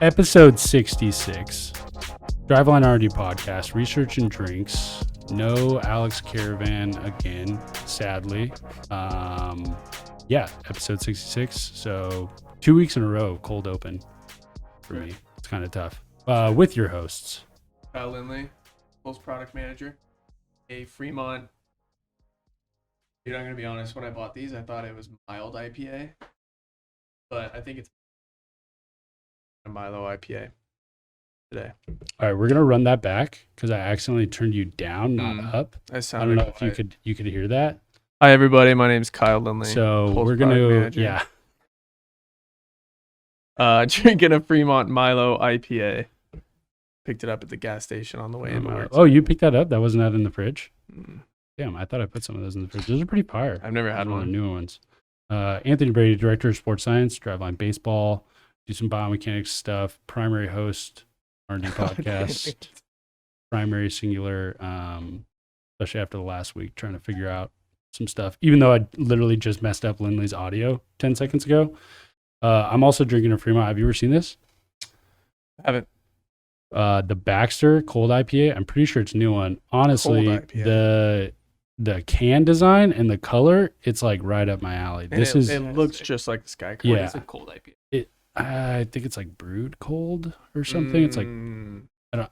Episode 66, Driveline R&D podcast, research and drinks. No Alex Caravan again, sadly. Episode 66. So 2 weeks in a row, cold open for me. It's kind of tough. With your hosts. Lindley, post-product manager, a Fremont. Dude, I'm going to be honest, when I bought these, I thought it was mild IPA, but I think it's a Milo IPA today. All right, we're going to run that back because I accidentally turned you down, not up. I don't know if you could hear that. Hi, everybody. My name is Kyle Lindley. So we're going to, drinking a Fremont Milo IPA. Picked it up at the gas station on the way in. Oh, you picked that up? That wasn't out in the fridge? Damn, I thought I put some of those in the fridge. Those are pretty fire. I've never had one. Of the newer ones. Anthony Brady, Director of Sports Science, Driveline Baseball, do some biomechanics stuff, primary host, R&D podcast, primary singular, especially after the last week, trying to figure out some stuff. Even though I literally just messed up Lindley's audio 10 seconds ago. I'm also drinking a Fremont. Have you ever seen this? I haven't. The Baxter Cold IPA. I'm pretty sure it's a new one. Honestly, the can design and the color, it's like right up my alley. It looks just like the Sky Cold. Yeah. It's a cold IPA. I think it's like brewed cold or something. It's like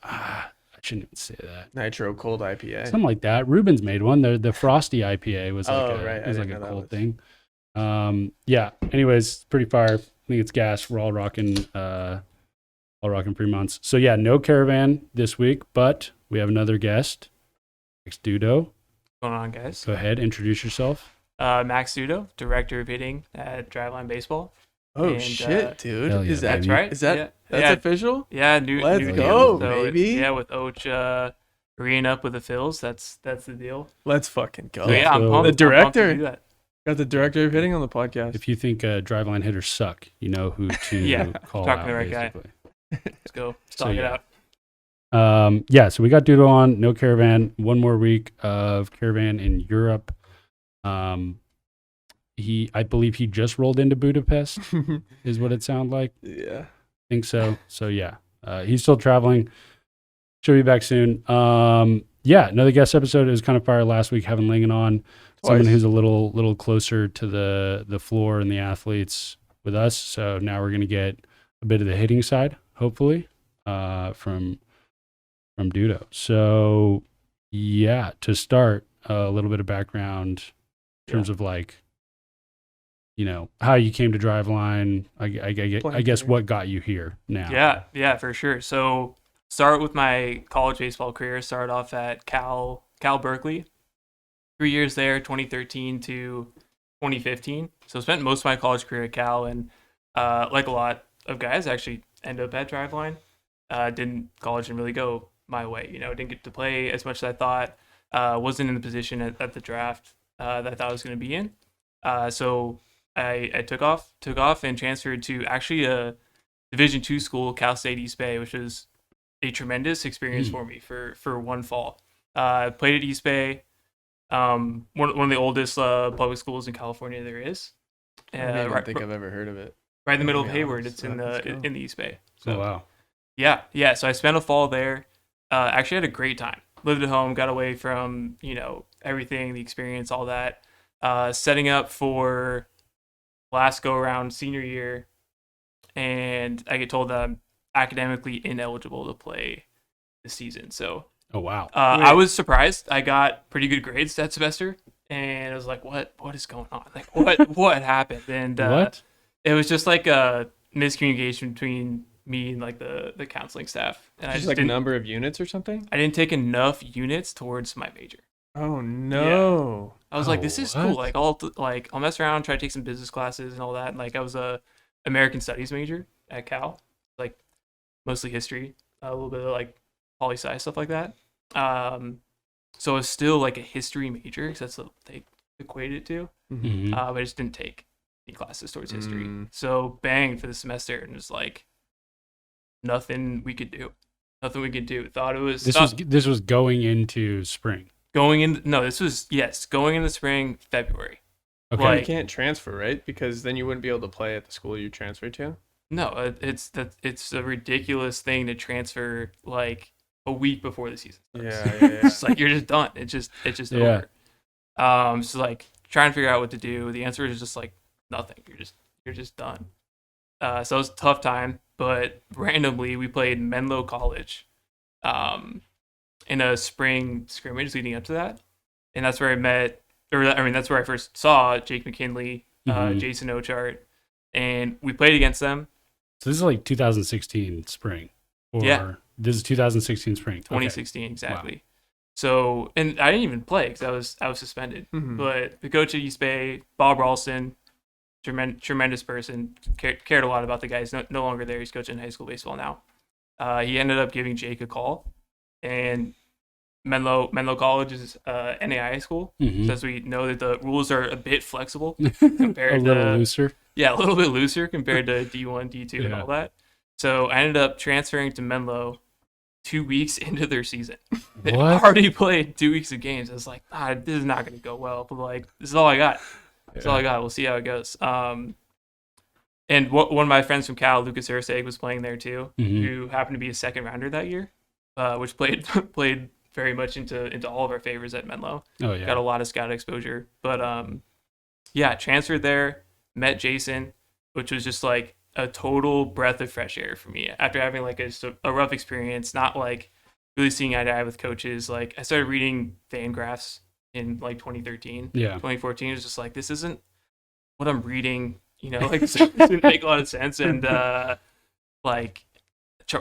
I shouldn't even say that. Nitro Cold IPA. Something like that. Ruben's made one. The Frosty IPA was like a cold thing. Anyways, pretty fire. I think it's gas. We're all rocking Fremonts. So yeah, no Caravan this week, but we have another guest, Max Dutto. What's going on, guys? Go ahead, introduce yourself. Max Dutto, Director of Hitting at Driveline Baseball. Oh, shit, dude. Yeah, is that's right? Is that official? Yeah, Let's go, so baby. Yeah, with Oach agreeing up with the Phils, that's the deal. Let's fucking go. So, yeah, I'm pumped. The director. I'm pumped to do that. Got the Director of Hitting on the podcast. If you think Driveline hitters suck, you know who to call out. Talking to the right guy. Let's go. Talk it out. So we got Dutto on, no Caravan, one more week of Caravan in Europe. I believe he just rolled into Budapest, is what it sounded like. Yeah. I think so. So yeah, he's still traveling. Should be back soon. Another guest episode. It was kind of fire last week, having Langan on. Someone who's a little closer to the floor and the athletes with us. So now we're going to get a bit of the hitting side, hopefully, from Dutto. So yeah, to start, a little bit of background in terms of how you came to Driveline. I guess what got you here now. Yeah, for sure. So start with my college baseball career. Started off at Cal Berkeley. 3 years there, 2013 to 2015. So spent most of my college career at Cal, and like a lot of guys, actually ended up at Driveline. College didn't really go my way. Didn't get to play as much as I thought. Wasn't in the position at the draft that I thought I was going to be in. So I took off and transferred to actually a Division II school, Cal State East Bay, which was a tremendous experience for me for one fall. Played at East Bay, one of the oldest public schools in California there is. I don't think I've ever heard of it. Right in the middle of Hayward. It's in the East Bay. So, oh, wow. Yeah. So I spent a fall there. Actually had a great time. Lived at home, got away from, everything, the experience, all that. Setting up for last go around senior year, and I get told that I'm academically ineligible to play this season. So, oh wow, I was surprised. I got pretty good grades that semester, and I was like, "What is going on? Like, what happened?" And what? It was just like a miscommunication between me and like the counseling staff, and I just like a number of units or something. I didn't take enough units towards my major. Oh no! Yeah. I was like, this is cool. Like I'll mess around, try to take some business classes and all that. And, like I was a American Studies major at Cal, like mostly history, a little bit of like poli sci stuff like that. So it's still like a history major because that's what they equated it to. Mm-hmm. But I just didn't take any classes towards history. So bang for the semester, and just like nothing we could do. Thought it was this was going into spring. Going in the spring, February. Okay. Well, you can't transfer, right? Because then you wouldn't be able to play at the school you transferred to. No, it's a ridiculous thing to transfer like a week before the season starts. Yeah. It's like you're just done. It's just Yeah. over. So like trying to figure out what to do. The answer is just like nothing. You're just done. So it was a tough time, but randomly we played Menlo College, in a spring scrimmage leading up to that, and that's where I met, that's where I first saw Jake McKinley, Mhm. Jason Ochart, and we played against them. So this is like 2016 spring. Or Yeah. This is 2016 spring. Okay. 2016 exactly. So, and I didn't even play because I was suspended. Mhm. But the coach at East Bay, Bob Ralston, tremendous person, cared a lot about the guys. No longer there. He's coaching high school baseball now. He ended up giving Jake a call, and Menlo College is NAIA school. Mhm. So as we know that the rules are a bit flexible a compared little to looser. yeah, a little bit looser compared to D1, D2, and Yeah. all that. So I ended up transferring to Menlo 2 weeks into their season. They What? already played 2 weeks of games. I was like, this is not going to go well. But like, this is all I got. That's all I got. We'll see how it goes. And one of my friends from Cal, Lucas Urseg, was playing there too, Mhm. who happened to be a second rounder that year, which played played very much into all of our favors at Menlo. Oh yeah. Got a lot of scout exposure. But yeah, transferred there, met Jason, which was just like a total breath of fresh air for me after having like a rough experience, not like really seeing eye to eye with coaches. Like I started reading Fangraphs in like 2013, Yeah. 2014. It was just like, this isn't what I'm reading, like this didn't make a lot of sense. And like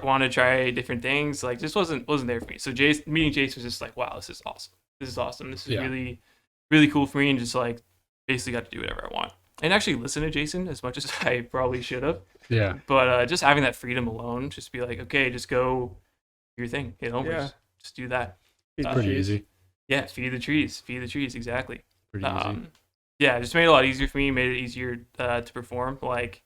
want to try different things. Like just wasn't there for me. So meeting Jace was just like, wow, this is awesome. This is Yeah. really, really cool for me. And just like basically got to do whatever I want. And actually listen to Jason as much as I probably should have. Yeah. But just having that freedom alone, just be like, okay, just go do your thing, hit homers, Yeah. just do that. Pretty easy. Yeah, feed the trees, exactly. Pretty easy. Yeah, it just made it a lot easier for me. Made it easier to perform. Like,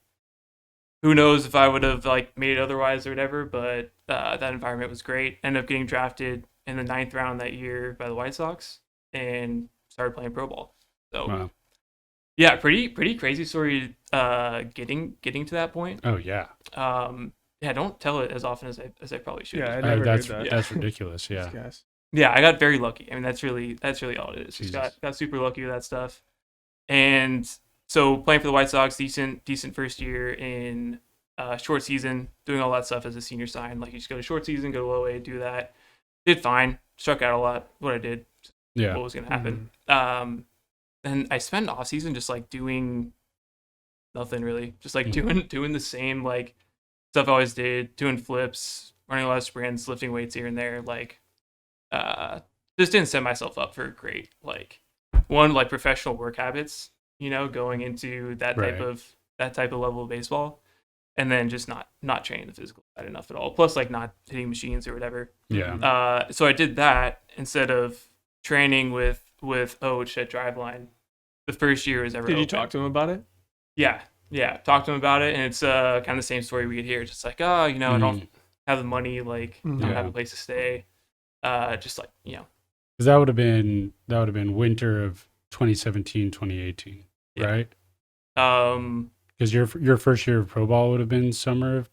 who knows if I would have like made it otherwise or whatever. But that environment was great. Ended up getting drafted in the 9th round that year by the White Sox and started playing pro ball. So. Wow. Yeah, pretty crazy story. Getting to that point. Oh yeah. Yeah, don't tell it as often as I probably should. Yeah, I never that's heard that. that's ridiculous. Yeah. Guys. Yeah, I got very lucky. I mean, that's really all it is. Just Jesus. got super lucky with that stuff. And so playing for the White Sox, decent first year in short season, doing all that stuff as a senior sign. Like you just go to short season, go to low A, do that. Did fine. Struck out a lot. What I did. Yeah. What was gonna happen. And I spent off season just like doing nothing really, just like doing the same like stuff I always did, doing flips, running a lot of sprints, lifting weights here and there. Like, just didn't set myself up for great like professional work habits. Going into that type of level of baseball, and then just not training the physical side enough at all. Plus, like not hitting machines or whatever. Yeah. So I did that instead of training with Oach at Driveline. The first year was ever. Did you open. talk to him about it? Yeah. Talk to him about it, and it's kind of the same story we get here. Just like, I don't have the money, like don't have a place to stay. Just like Because that would have been winter of 2017, 2018, Yeah. right? Um, Because your first year of pro ball would have been summer of.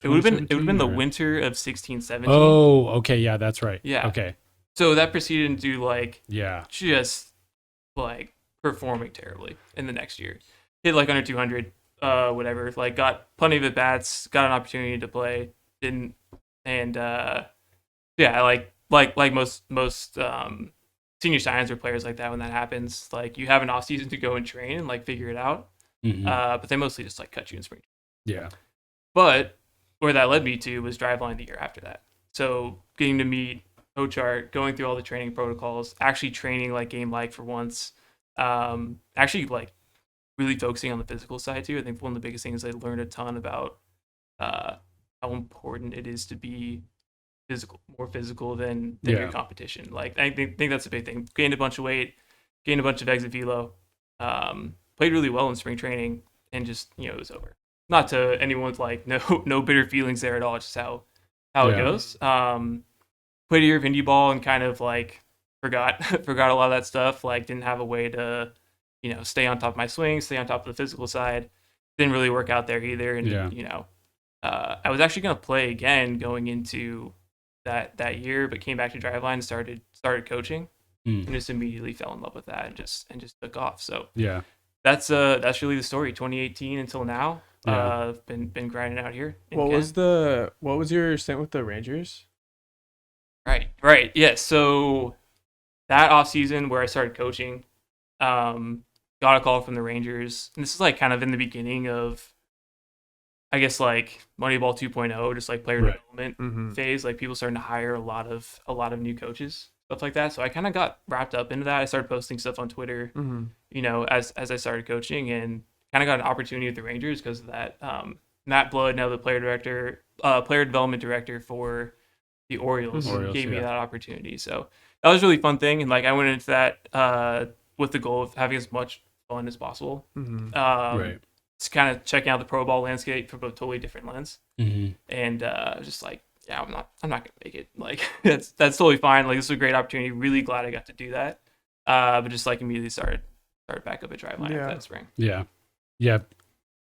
it would have been the 2017, or- winter of 16-17. Oh, okay, yeah, that's right. Yeah. Okay. So that proceeded into like Yeah. just like performing terribly in the next year. Hit like under 200, whatever. Like got plenty of at bats, got an opportunity to play, didn't, and yeah, like most senior signs or players like that when that happens, like you have an off season to go and train and like figure it out. Mhm. But they mostly just like cut you in spring. Yeah. But where that led me to was Driveline the year after that. So getting to meet Ochart, going through all the training protocols, actually training like game like for once. Actually like really focusing on the physical side too. I think one of the biggest things I learned a ton about how important it is to be more physical than your competition. Like I think that's a big thing. Gained a bunch of weight, gained a bunch of exit velo, played really well in spring training, and just it was over. Not to anyone's like no bitter feelings there at all. It's just how it goes. Played a year of indie ball and kind of like forgot a lot of that stuff. Like didn't have a way to stay on top of my swing, stay on top of the physical side. didn't really work out there either. And Yeah. I was actually gonna play again going into that year, but came back to Driveline and started coaching, and just immediately fell in love with that and just took off. So Yeah. that's really the story. 2018 until now. Yeah. Been grinding out here. in What Kent. was your stint with the Rangers? Right. Yeah. So that off season where I started coaching, got a call from the Rangers, and this is like kind of in the beginning of, I guess, like Moneyball 2.0, just like player Right. development phase. Like people starting to hire a lot of new coaches, stuff like that. So I kind of got wrapped up into that. I started posting stuff on Twitter, as I started coaching, and kind of got an opportunity with the Rangers because of that. Matt Blood, now the player development director for the Orioles, gave me that opportunity. So that was a really fun thing, and like I went into that with the goal of having as much fun as possible. Right. It's kind of checking out the pro ball landscape from a totally different lens, and just like, yeah, I'm not gonna make it. Like that's totally fine. Like this was a great opportunity. Really glad I got to do that. But just like immediately started back up at Driveline after that spring. Yeah. Yeah.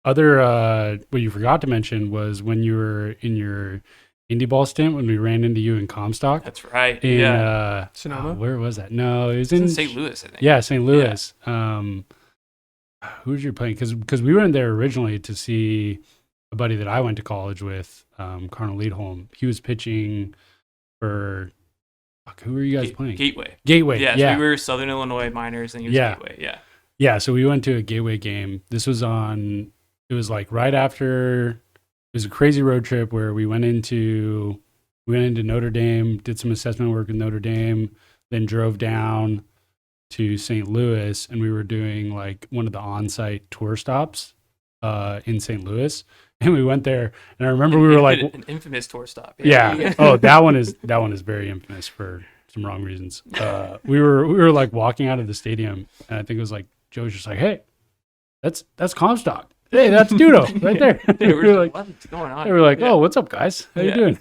Other what you forgot to mention was when you were in your indie ball stint when we ran into you in Comstock. That's right. In Sonoma? where was that? No, it was It's in in St. Louis, I think. Yeah, St. Louis. Who was you playing? Because we went there originally to see a buddy that I went to college with, Carnal Leadholm. He was pitching for. Who were you guys playing? Gateway. Yeah. So we were Southern Illinois Miners, and he was Gateway. Yeah. Yeah. So we went to a Gateway game. This was it was like right after. It was a crazy road trip where we went into Notre Dame, did some assessment work with Notre Dame, then drove down to St. Louis, and we were doing like one of the on-site tour stops in St. Louis, and we went there, and I remember we were like an infamous tour stop. Yeah. Oh, that one is very infamous for some wrong reasons. We were like walking out of the stadium, and I think it was like Joe was just like, "Hey, that's Comstock. Hey, that's Dutto right there." We were like, what's going on? They were like, "Oh, what's up, guys? How you doing?"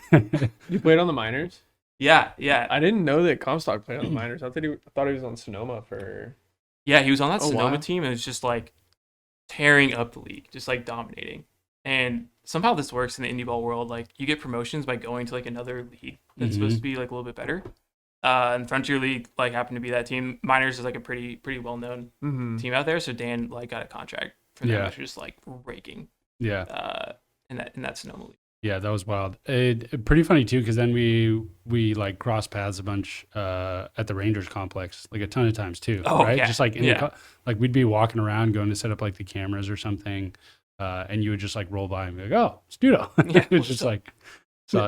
You played on the Miners? Yeah. I didn't know that Comstock played on the Miners. I thought he was on Sonoma for. Yeah, he was on that Sonoma wow. team, and it's just like tearing up the league, just like dominating. And somehow this works in the indie ball world. Like you get promotions by going to like another league that's supposed to be like a little bit better. And Frontier League like happened to be that team. Miners is like a pretty well known team out there. So Dan like got a contract for them, which was just like raking. Yeah. In that Sonoma league. Yeah, that was wild. Pretty funny too, because then we like crossed paths a bunch at the Rangers complex, like a ton of times too. Oh, right? yeah. Just like like we'd be walking around going to set up like the cameras or something, and you would just like roll by and be like, "Oh, it's Dutto." Yeah, It's just like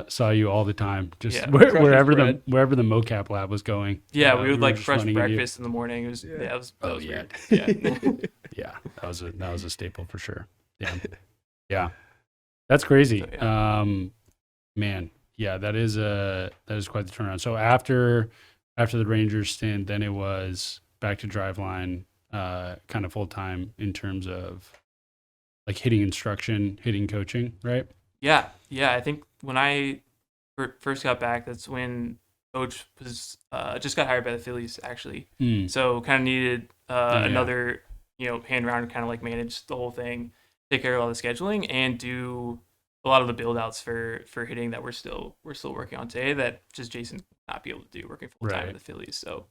saw you all the time, just Yeah. wherever the mocap lab was going. Yeah, we would like just fresh running into you. breakfast in the morning. It was that was weird. Yeah. Yeah. Yeah, that was a staple for sure. Yeah, yeah, that's crazy. So, yeah. Man, yeah, that is quite the turnaround. So after the Rangers stint, then it was back to Driveline, kind of full time in terms of like hitting instruction, hitting coaching, right? Yeah. I think when I first got back, that's when Coach was just got hired by the Phillies actually. So kind of needed another hand around and kind of like manage the whole thing, take care of all the scheduling, and do a lot of the build outs for hitting that we're still working on today that just Jason would not be able to do working full time in the Phillies. So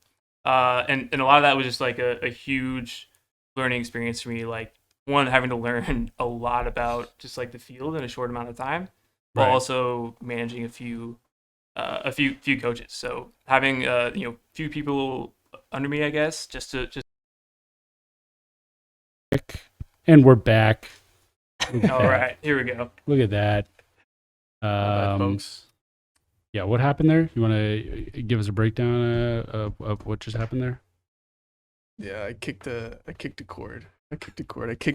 and a lot of that was just like a huge learning experience for me. Like one, having to learn a lot about just like the field in a short amount of time, while also managing a few coaches. So having few people under me, I guess, just and we're back. All right, here we go. Look at that. Folks. Yeah, what happened there? You want to give us a breakdown of what just happened there? Yeah, I kicked a cord. I kicked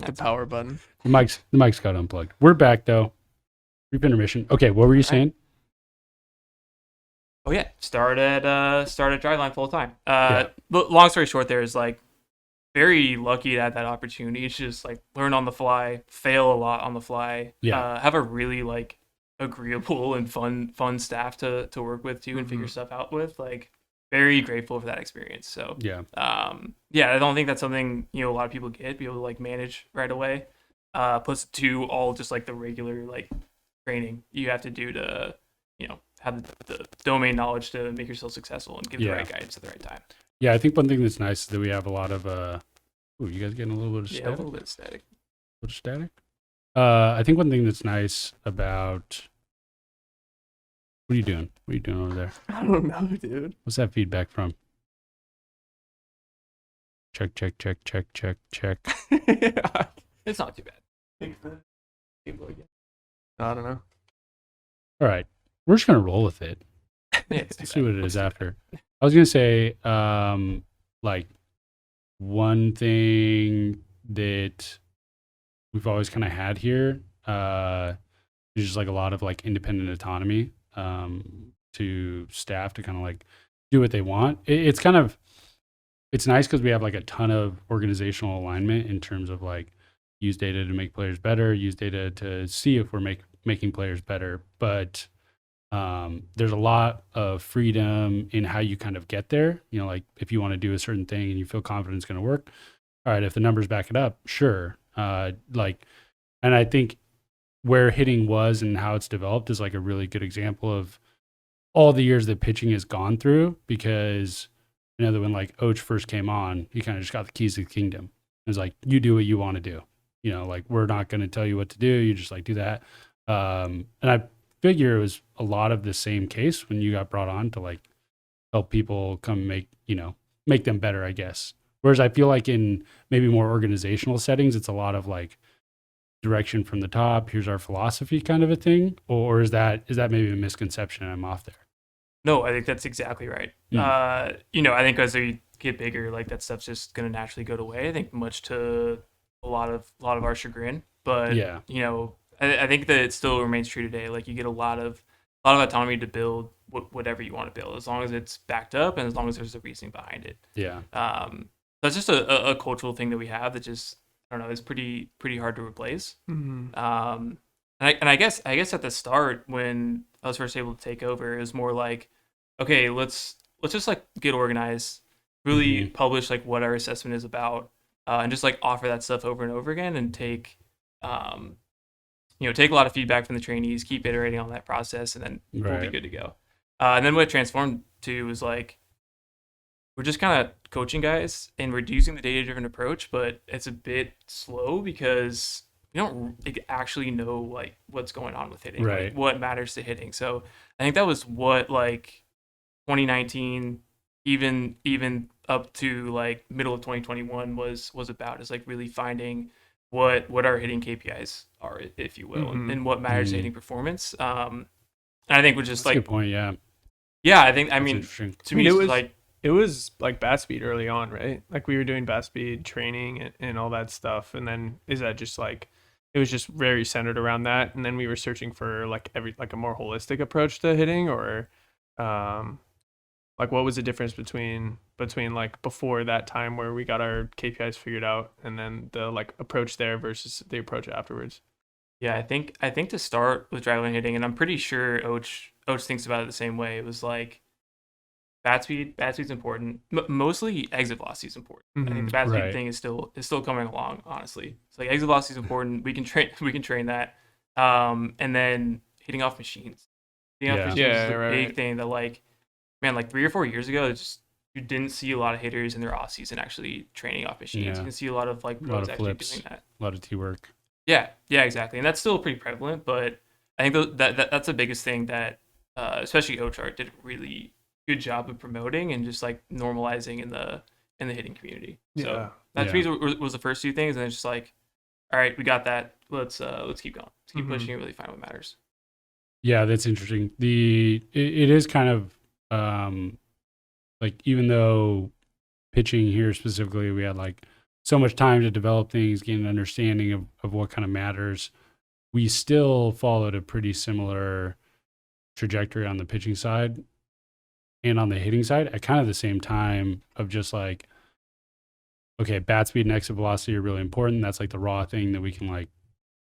the power button. The mic's got unplugged. We're back though. Brief intermission. Okay, what were you saying? Oh yeah, started Driveline full time. But long story short, there is like very lucky to have that opportunity. It's just like learn on the fly, fail a lot on the fly. Yeah. Have a really like agreeable and fun staff to work with too and figure stuff out with. Like very grateful for that experience. So I don't think that's something a lot of people get, be able to like manage right away. plus 2 all just like the regular like training you have to do to have the domain knowledge to make yourself successful and give the right guidance at the right time. Yeah, I think one thing that's nice is that we have a lot of ooh, you guys getting a little bit of static? Yeah, a little bit of static. A little static? I think one thing that's nice about what are you doing? What are you doing over there? I don't know, dude. What's that feedback from? Check. It's not too bad. I don't know. All right. We're just gonna roll with it. Let's See what it is after. I was gonna say, like one thing that we've always kind of had here is just like a lot of like independent autonomy to staff to kind of like do what they want. It's nice because we have like a ton of organizational alignment in terms of like use data to make players better, use data to see if we're making players better, but there's a lot of freedom in how you kind of get there. You know, like if you want to do a certain thing and you feel confident it's going to work, all right, if the numbers back it up, sure. And I think where hitting was and how it's developed is like a really good example of all the years that pitching has gone through, because I know that when like Oach first came on, he kind of just got the keys to the kingdom. It was like, you do what you want to do. You know, like we're not going to tell you what to do. You just like do that. And I figure it was a lot of the same case when you got brought on to like help people come make them better, I guess. Whereas I feel like in maybe more organizational settings, it's a lot of like direction from the top. Here's our philosophy kind of a thing. Or is that maybe a misconception and I'm off there? No, I think that's exactly right. I think as we get bigger, like that stuff's just going to naturally go away. I think much to a lot of our chagrin, but yeah, I think that it still remains true today. Like you get a lot of autonomy to build whatever you want to build, as long as it's backed up and as long as there's a reasoning behind it. Yeah. That's just a cultural thing that we have that just, I don't know, is pretty hard to replace. Mm-hmm. And I guess at the start when I was first able to take over, it was more like, okay, let's just like get organized, really publish like what our assessment is about, and just like offer that stuff over and over again and take a lot of feedback from the trainees, keep iterating on that process, and then we'll be good to go. And then what it transformed to was like, we're just kind of coaching guys and we're using the data-driven approach, but it's a bit slow because we don't actually know like what's going on with hitting, right? Like, what matters to hitting. So I think that was what like 2019, even up to like middle of 2021 was about, is like really finding what our hitting KPIs are, if you will, and what matters to hitting performance. And I think we're just That's like a good point. Yeah, I think, to me, it was like bat speed early on, right? Like we were doing bat speed training and all that stuff. And then is that just like, it was just very centered around that. And then we were searching for like a more holistic approach to hitting, or like what was the difference between like before that time where we got our KPIs figured out and then the like approach there versus the approach afterwards? Yeah, I think to start with driveline hitting, and I'm pretty sure Oach thinks about it the same way. It was like bat speed's important. Mostly exit velocity is important. I think the bat speed thing is still coming along. Honestly, it's like exit velocity is important. We can train that, and then hitting off machines. Hitting off machines is a big thing that like 3 or 4 years ago, you didn't see a lot of hitters in their off season actually training off machines. You can see a lot of like pros actually doing that. A lot of T work. Yeah, exactly, and that's still pretty prevalent. But I think that's the biggest thing that, especially Ochart, did a really good job of promoting and just like normalizing in the hitting community. So that was the first two things, and it's just like, all right, we got that. Let's keep going. Let's keep pushing and really find what matters. Yeah, that's interesting. It is kind of like, even though pitching here specifically, we had like so much time to develop things, gain an understanding of what kind of matters, we still followed a pretty similar trajectory on the pitching side and on the hitting side at kind of the same time, of just like, okay, bat speed and exit velocity are really important. That's like the raw thing that we can like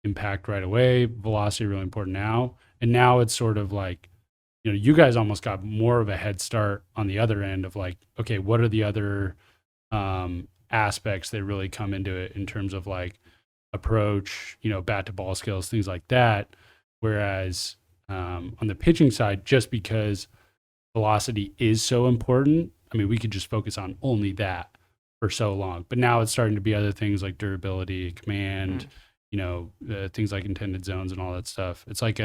impact right away. Velocity really important now. And now it's sort of like, you guys almost got more of a head start on the other end of like, okay, what are the other aspects that really come into it in terms of like, approach, bat to ball skills, things like that. Whereas on the pitching side, just because velocity is so important, I mean, we could just focus on only that for so long. But now it's starting to be other things like durability, command, things like intended zones and all that stuff. It's like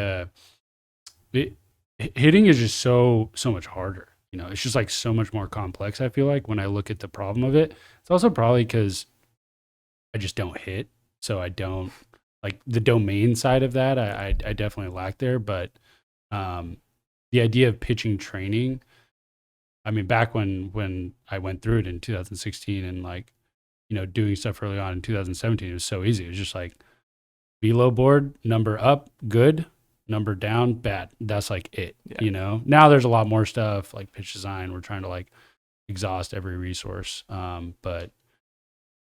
hitting is just so much harder. It's just like so much more complex, I feel like, when I look at the problem of it. It's also probably because I just don't hit. So I don't like the domain side of that. I definitely lack there. But the idea of pitching training, I mean, back when I went through it in 2016 and like, doing stuff early on in 2017, it was so easy. It was just like velo board, number up, good. Number down, bad. That's like it, Now there's a lot more stuff like pitch design. We're trying to like exhaust every resource. But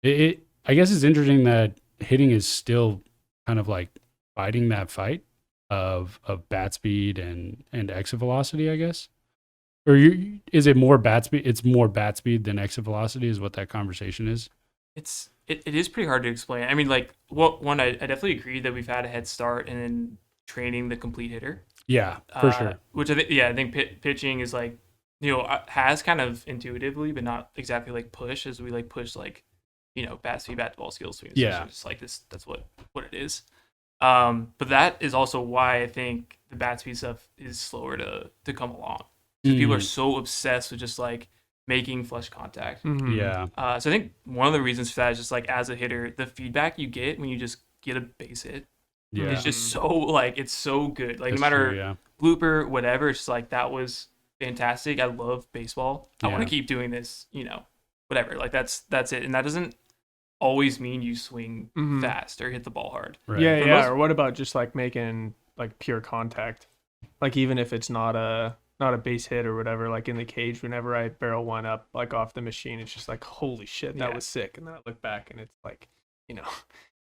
I guess it's interesting that hitting is still kind of like fighting that fight of bat speed and exit velocity, I guess. Or is it more bat speed? It's more bat speed than exit velocity is what that conversation is. It is pretty hard to explain. I mean, like, I definitely agree that we've had a head start in training the complete hitter. Yeah, for sure. Which I think pitching is like, has kind of intuitively, but not exactly like push as we like push like, bat speed, bat to ball skills. So yeah. Just like this, that's what it is. But that is also why I think the bat speed stuff is slower to come along. Because people are so obsessed with just like making flush contact. Mm-hmm. Yeah. So I think one of the reasons for that is just like as a hitter, the feedback you get when you just get a base hit. Yeah. It's just so like it's so good. Like That's no matter true, blooper, whatever, it's just like that was fantastic. I love baseball. I want to keep doing this, whatever. Like that's it. And that doesn't always mean you swing fast or hit the ball hard. Right. Yeah. Or what about just like making like pure contact? Like even if it's not a base hit or whatever, like in the cage, whenever I barrel one up like off the machine, it's just like, holy shit, that was sick. And then I look back and it's like,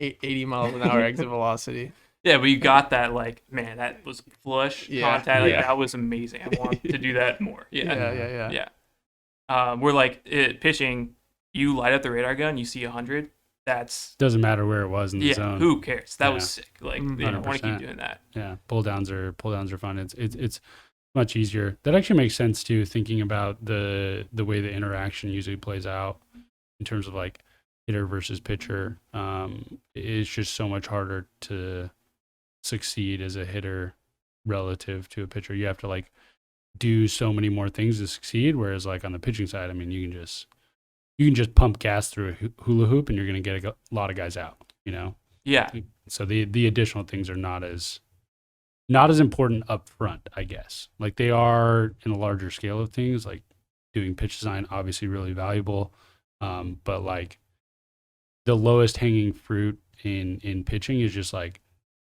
80 miles an hour exit velocity. Yeah, but you got that, like, man, that was flush contact. Like, that was amazing. I want to do that more. Yeah. We're like, pitching, you light up the radar gun, you see 100. That's doesn't matter where it was in the zone. Who cares? That was sick. Like, I want to keep doing that. Yeah, pull downs are fun. It's much easier. That actually makes sense too, thinking about the way the interaction usually plays out in terms of like hitter versus pitcher. It's just so much harder to succeed as a hitter relative to a pitcher. You have to like do so many more things to succeed, whereas like on the pitching side, I mean, you can just pump gas through a hula hoop and you're going to get a lot of guys out, Yeah. So the additional things are not as important up front, I guess. Like they are in a larger scale of things, like doing pitch design, obviously really valuable. But like the lowest hanging fruit in pitching is just like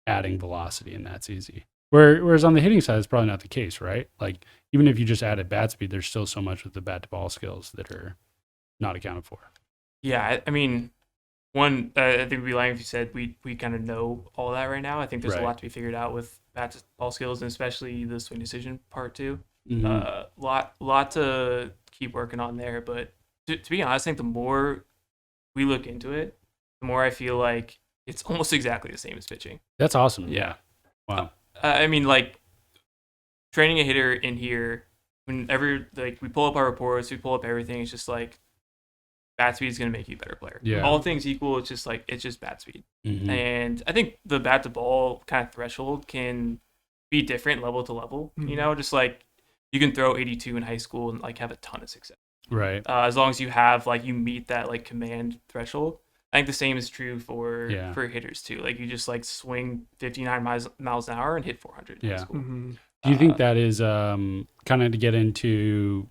adding velocity, and that's easy. Whereas on the hitting side, it's probably not the case, right? Like even if you just added bat speed, there's still so much with the bat to ball skills that are not accounted for. Yeah, I mean, one, I think we'd be lying if you said we kind of know all that right now. I think there's a lot to be figured out with bat to ball skills, and especially the swing decision part too. Mm-hmm. Lot to keep working on there. But to be honest, I think the more we look into it, the more I feel like it's almost exactly the same as pitching. That's awesome. Yeah. Wow. I mean, like training a hitter in here, whenever like we pull up our reports, we pull up everything. It's just like bat speed is going to make you a better player. Yeah. All things equal, it's just bat speed. Mm-hmm. And I think the bat to ball kind of threshold can be different level to level. Mm-hmm. Just like you can throw 82 in high school and like have a ton of success. Right. As long as you have like you meet that like command threshold. I think the same is true for hitters too. Like you just like swing 59 miles an hour and hit 400 in high school. Mm-hmm. Do you think that is kind of to get into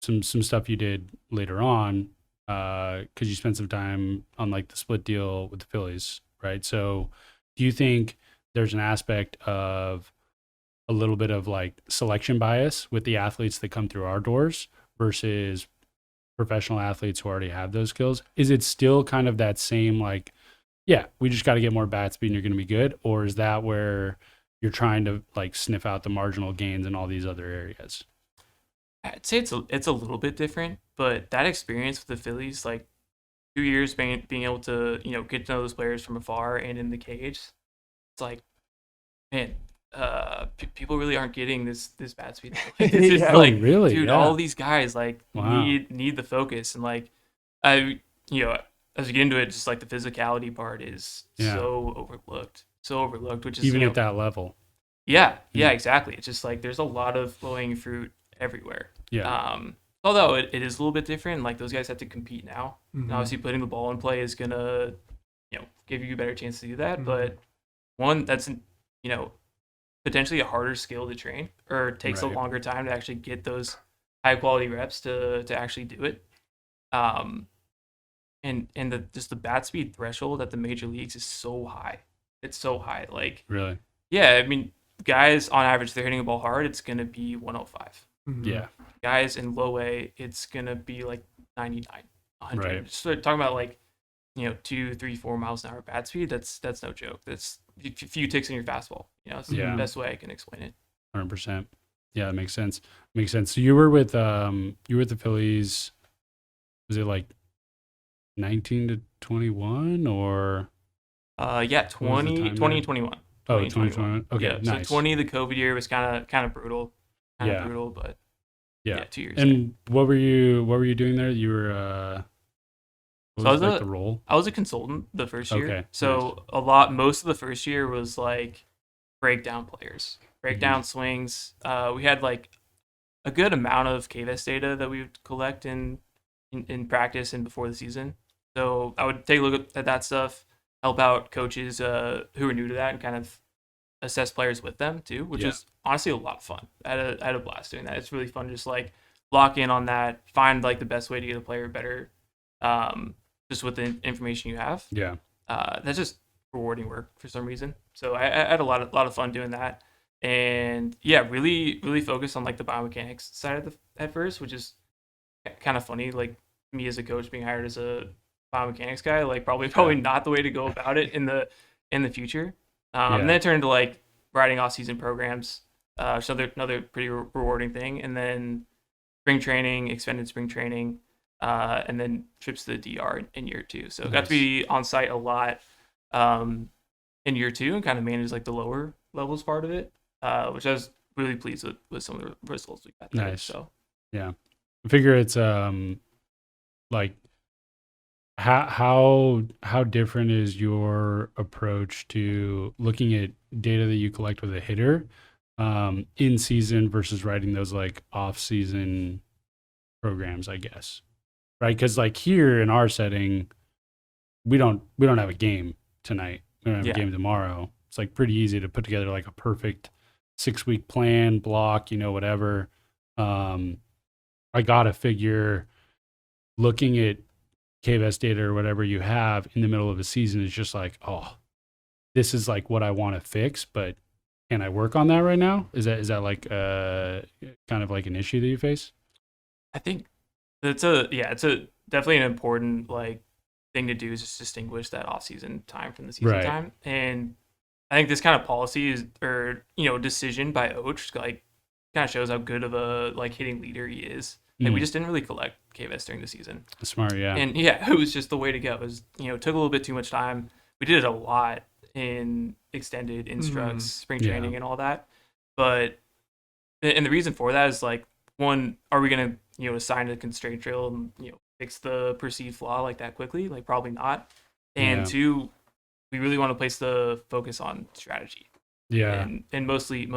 some stuff you did later on? Because you spent some time on like the split deal with the Phillies, right? So do you think there's an aspect of a little bit of like selection bias with the athletes that come through our doors versus professional athletes who already have those skills? Is it still kind of that same like, yeah, we just got to get more bat speed and you're going to be good? Or is that where you're trying to like sniff out the marginal gains in all these other areas? I'd say it's a little bit different, but that experience with the Phillies, like 2 years being able to get to know those players from afar and in the cage, it's like, man, people really aren't getting this bat speed. Like, it's just Yeah. like, Oh, really? dude, Yeah. all these guys like Wow. need the focus, and like I as we get into it, just like the physicality part is Yeah. so overlooked, which is Even at that level. yeah, Mm. exactly. It's just like there's a lot of low-hanging fruit everywhere. Yeah. Although it is a little bit different. Like those guys have to compete now. Mhm. And obviously, putting the ball in play is gonna, give you a better chance to do that. Mhm. But one that's potentially a harder skill to train, or takes a Right. longer time to actually get those high quality reps to actually do it. And just the bat speed threshold at the major leagues is so high. It's so high. Like, Really. yeah, I mean, guys on average, they're hitting a ball hard, it's gonna be 105. Mhm. Yeah. Guys in low A, it's gonna be like 99, 100. Right. Just talking about like 2, 3, 4 miles an hour bat speed. That's no joke. That's a few ticks in your fastball. It's Yeah. the best way I can explain it. 100%. Yeah, that makes sense. Makes sense. So you were with the Phillies. Was it like 19 to 21 or? Yeah, What was the 20, time 20 there? and 21. Oh, 20 and 2021. Okay, Yeah, nice. so 20, the COVID year was kind of brutal. Yeah. Brutal, but Yeah. 2 years. And what were you doing there? You were what So I was was like the role? I was a consultant the first year. Okay, So most of the first year was like breakdown players, breakdown swings. We had like a good amount of KVS data that we would collect in practice and before the season. So I would take a look at that stuff, help out coaches who are new to that, and kind of assess players with them too, which Yeah. is honestly a lot of fun. I had a blast doing that. It's really fun, just like lock in on that, find like the best way to get a player better, just with the information you have. Yeah. That's just rewarding work for some reason. So I had a lot of fun doing that, and yeah, really focused on like the biomechanics side of at first, which is kind of funny. Like me as a coach being hired as a biomechanics guy, like probably not the way to go about it in the future. And then it turned to like writing off-season programs, so another pretty rewarding thing. And then spring training, extended spring training, and then trips to the DR in year 2. So got to be on site a lot in year 2 and kind of manage like the lower levels part of it, which I was really pleased with some of the results we got there. Nice. So yeah, I figure it's like how different is your approach to looking at data that you collect with a hitter in season versus writing those like off season programs, I guess, right? Because like here in our setting, we don't have a game tonight. We don't have a game tomorrow. It's like pretty easy to put together like a perfect 6-week plan, block, whatever. I gotta figure looking at KVS data or whatever you have in the middle of a season is just like, oh, this is like what I want to fix, but can I work on that right now? Is that like kind of like an issue that you face? I think it's a definitely an important like thing to do is just distinguish that off season time from the season time. And I think this kind of policy is decision by Oach like kind of shows how good of a like hitting leader he is. Like we just didn't really collect KVS during the season. Smart, yeah. And yeah, it was just the way to go. It was took a little bit too much time. We did it a lot in extended instructs, spring training, and all that. But and the reason for that is like, one, are we gonna assign a constraint drill and fix the perceived flaw like that quickly? Like probably not. And two, we really want to place the focus on strategy. Yeah. And mostly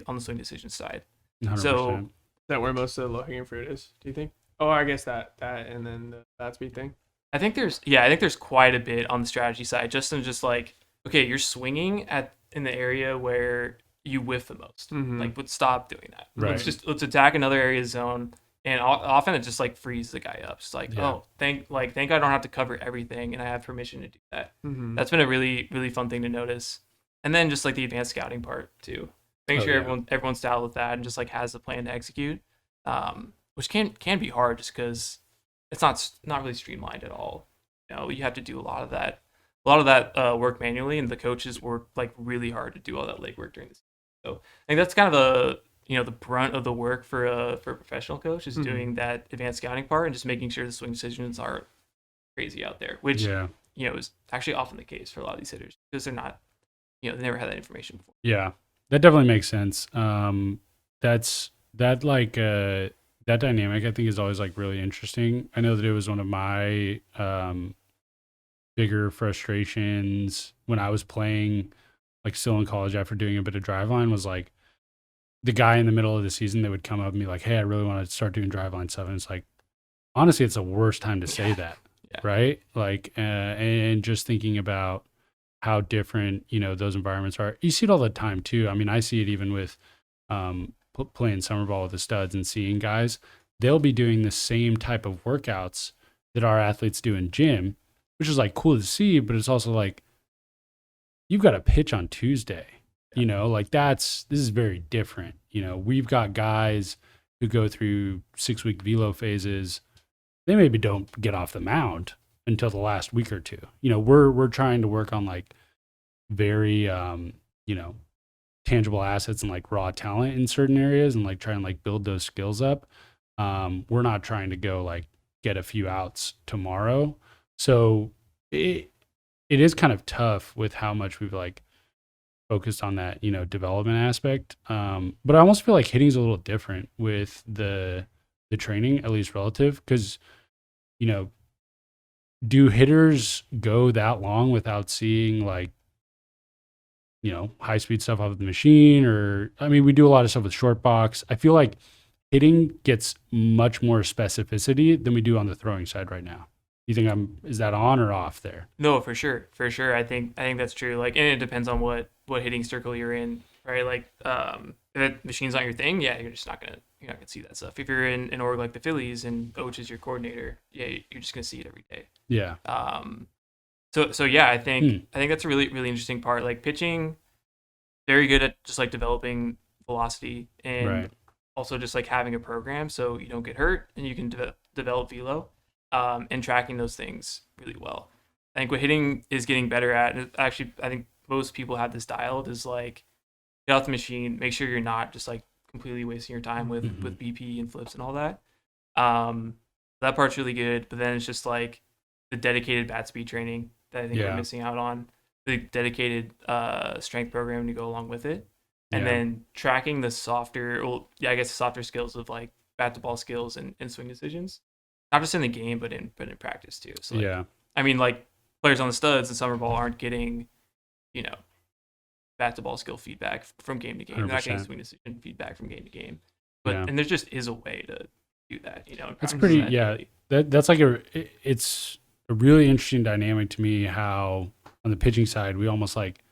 on the swing decision side. 100%. So is that where most of the low-hanging fruit is, do you think? Oh, I guess that and then the bat speed thing. I think there's quite a bit on the strategy side. Just like, okay, you're swinging in the area where you whiff the most. Like, would stop doing that. Right. Let's attack another area of zone. And often it just like frees the guy up. It's like, oh, thank I don't have to cover everything, and I have permission to do that. That's been a really, really fun thing to notice. And then just like the advanced scouting part too, making sure everyone's dialed with that and just like has a plan to execute, which can be hard just because it's not really streamlined at all. You have to do a lot of that work manually, and the coaches work like really hard to do all that legwork during this. So I think that's kind of the brunt of the work for a professional coach is doing that advanced scouting part and just making sure the swing decisions are crazy out there, which Yeah. Is actually often the case for a lot of these hitters because they're not, they never had that information before. Yeah. That definitely makes sense. That that dynamic I think is always like really interesting. I know that it was one of my bigger frustrations when I was playing, like still in college after doing a bit of Driveline, was like the guy in the middle of the season that would come up and be like, "Hey, I really want to start doing Driveline stuff." And it's like, honestly, it's the worst time to say that, right? Like, and just thinking about how different, those environments are. You see it all the time too. I mean, I see it even with playing summer ball with the studs and seeing guys, they'll be doing the same type of workouts that our athletes do in gym, which is like cool to see, but it's also like, you've got a pitch on Tuesday, like this is very different. We've got guys who go through 6-week velo phases. They maybe don't get off the mound until the last week or two. We're trying to work on like very, tangible assets and like raw talent in certain areas and like try and like build those skills up. We're not trying to go like get a few outs tomorrow. So it is kind of tough with how much we've like focused on that, development aspect. But I almost feel like hitting's a little different with the training, at least relative, because, do hitters go that long without seeing like, high speed stuff off of the machine? Or, I mean, we do a lot of stuff with short box. I feel like hitting gets much more specificity than we do on the throwing side right now. You think is that on or off there? No, for sure. I think that's true. Like, and it depends on what hitting circle you're in, right? Like, if that machine's not your thing, yeah, you're not gonna see that stuff. If you're in an org like the Phillies and Coach is your coordinator, yeah, you're just gonna see it every day. Yeah. So yeah, I think that's a really, really interesting part. Like, pitching, very good at just like developing velocity and also just like having a program so you don't get hurt and you can develop velo, and tracking those things really well. I think what hitting is getting better at, and actually I think most people have this dialed, is like, get off the machine, make sure you're not just like completely wasting your time with BP and flips and all that. That part's really good, but then it's just like the dedicated bat speed training that I think we're missing out on, the dedicated strength program to go along with it, and then tracking the softer skills of like bat to ball skills and swing decisions, not just in the game but in practice too. So like, I mean, like, players on the studs and summer ball aren't getting, bat to ball skill feedback from game to game. 100%. They're not getting swing decision feedback from game to game. But and there just is a way to do that, It's pretty that's like it's a really interesting dynamic to me, how on the pitching side we almost like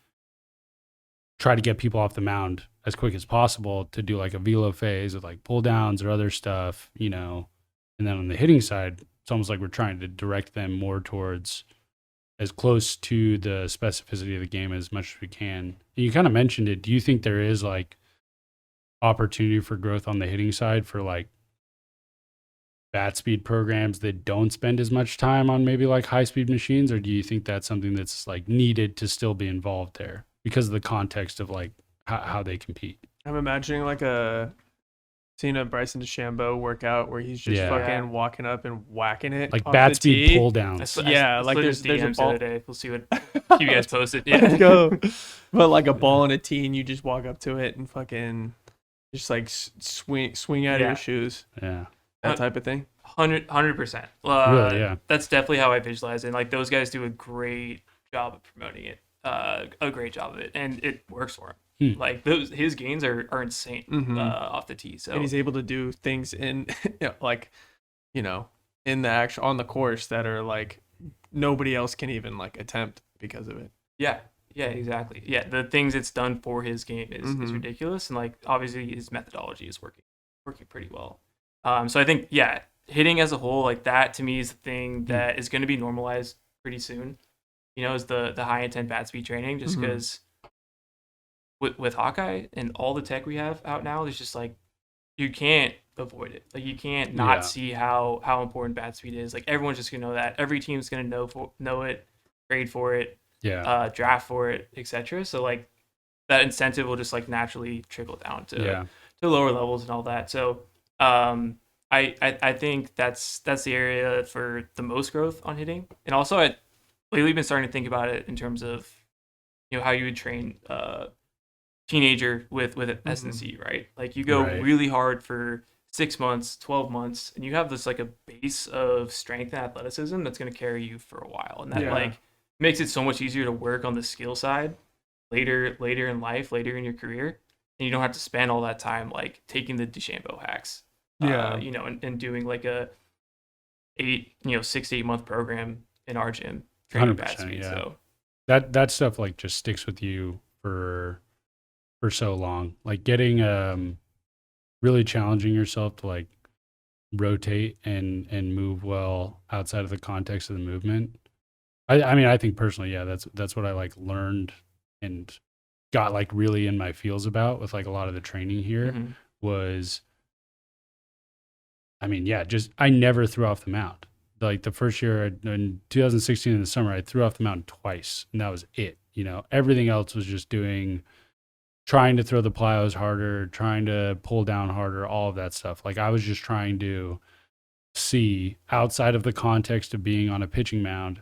try to get people off the mound as quick as possible to do like a velo phase with like pull downs or other stuff, and then on the hitting side it's almost like we're trying to direct them more towards as close to the specificity of the game as much as we can. And you kind of mentioned it. Do you think there is like opportunity for growth on the hitting side for like bat speed programs that don't spend as much time on maybe like high speed machines? Or do you think that's something that's like needed to still be involved there because of the context of like how they compete? I'm imagining like seeing a Bryson DeChambeau workout where he's just fucking walking up and whacking it like bat speed pull downs. Like there's a ball. Today. We'll see what you guys posted. Let's go. But like a ball and a tee, and you just walk up to it and fucking just like swing out of your shoes. Yeah. That type of thing. 100%. Really, yeah. That's definitely how I visualize it. And like, those guys do a great job of promoting it. A great job of it, and it works for him. Like his gains are insane off the tee. So, and he's able to do things in in the actual on the course that are like nobody else can even like attempt because of it. Yeah, exactly. Yeah, the things it's done for his game is ridiculous, and like obviously his methodology is working pretty well. So I think hitting as a whole, like, that to me is the thing that is going to be normalized pretty soon. Is the high intent bat speed training, just because. With Hawkeye and all the tech we have out now, there's just like, you can't avoid it. Like, you can't not see how important bat speed is. Like, everyone's just gonna know that. Every team's gonna know it, grade for it, draft for it, etc. So like, that incentive will just like naturally trickle down to lower levels and all that. So I I think that's the area for the most growth on hitting. And also I lately been starting to think about it in terms of, how you would train teenager with an S&C, right? Like you go Right. really hard for 6 months, 12 months, and you have this like a base of strength and athleticism that's going to carry you for a while. And that Yeah. like makes it so much easier to work on the skill side later in life, later in your career. And you don't have to spend all that time like taking the DeChambeau hacks, Yeah. and doing like a 6 to 8 month program in our gym training bat 100%, speed. yeah. So That stuff like just sticks with you for so long. Like getting really challenging yourself to like rotate and move well outside of the context of the movement. I mean, I think personally, yeah, that's what I like learned and got like really in my feels about with like a lot of the training here mhm. was, I mean, yeah, just I never threw off the mound. Like the first year in 2016 in the summer, I threw off the mound twice, and that was it. Everything else was just trying to throw the plyos harder, trying to pull down harder, all of that stuff. Like I was just trying to see outside of the context of being on a pitching mound,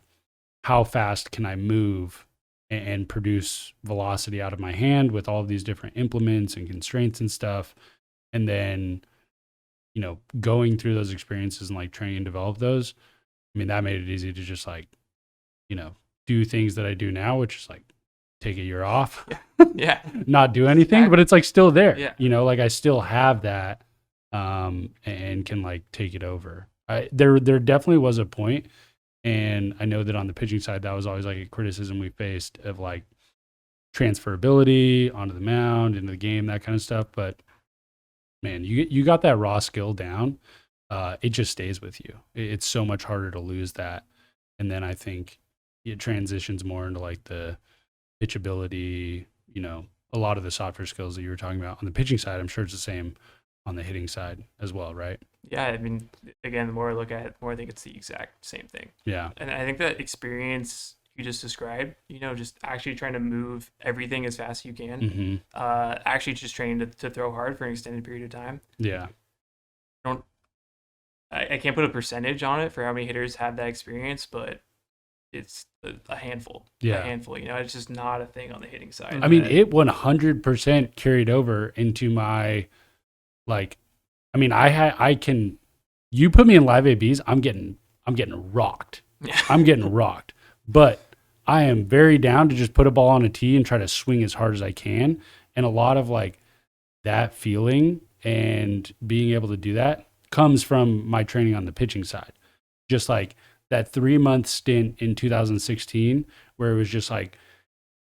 how fast can I move and produce velocity out of my hand with all of these different implements and constraints and stuff. And then, going through those experiences and like training and develop those, I mean, that made it easy to just like, do things that I do now, which is like take a year off, Yeah. not do anything, but it's like still there. Yeah. Like I still have that, and can like take it over. There definitely was a point, and I know that on the pitching side, that was always like a criticism we faced of like transferability onto the mound, into the game, that kind of stuff. But man, you got that raw skill down. It just stays with you. It's so much harder to lose that. And then I think it transitions more into like the pitchability, a lot of the softer skills that you were talking about on the pitching side. I'm sure it's the same on the hitting side as well, right? Yeah, I mean, again, the more I look at it, the more I think it's the exact same thing. Yeah. And I think that experience you just described, just actually trying to move everything as fast as you can, Mm-hmm. actually just training to throw hard for an extended period of time. Yeah. I can't put a percentage on it for how many hitters have that experience, but it's a handful. Yeah. A handful. It's just not a thing on the hitting side. I mean, it 100% carried over into my, like, I mean, I can, you put me in live ABs, I'm getting rocked. Yeah. I'm getting rocked. But I am very down to just put a ball on a tee and try to swing as hard as I can. And a lot of like that feeling and being able to do that comes from my training on the pitching side. Just like that 3-month stint in 2016 where it was just like,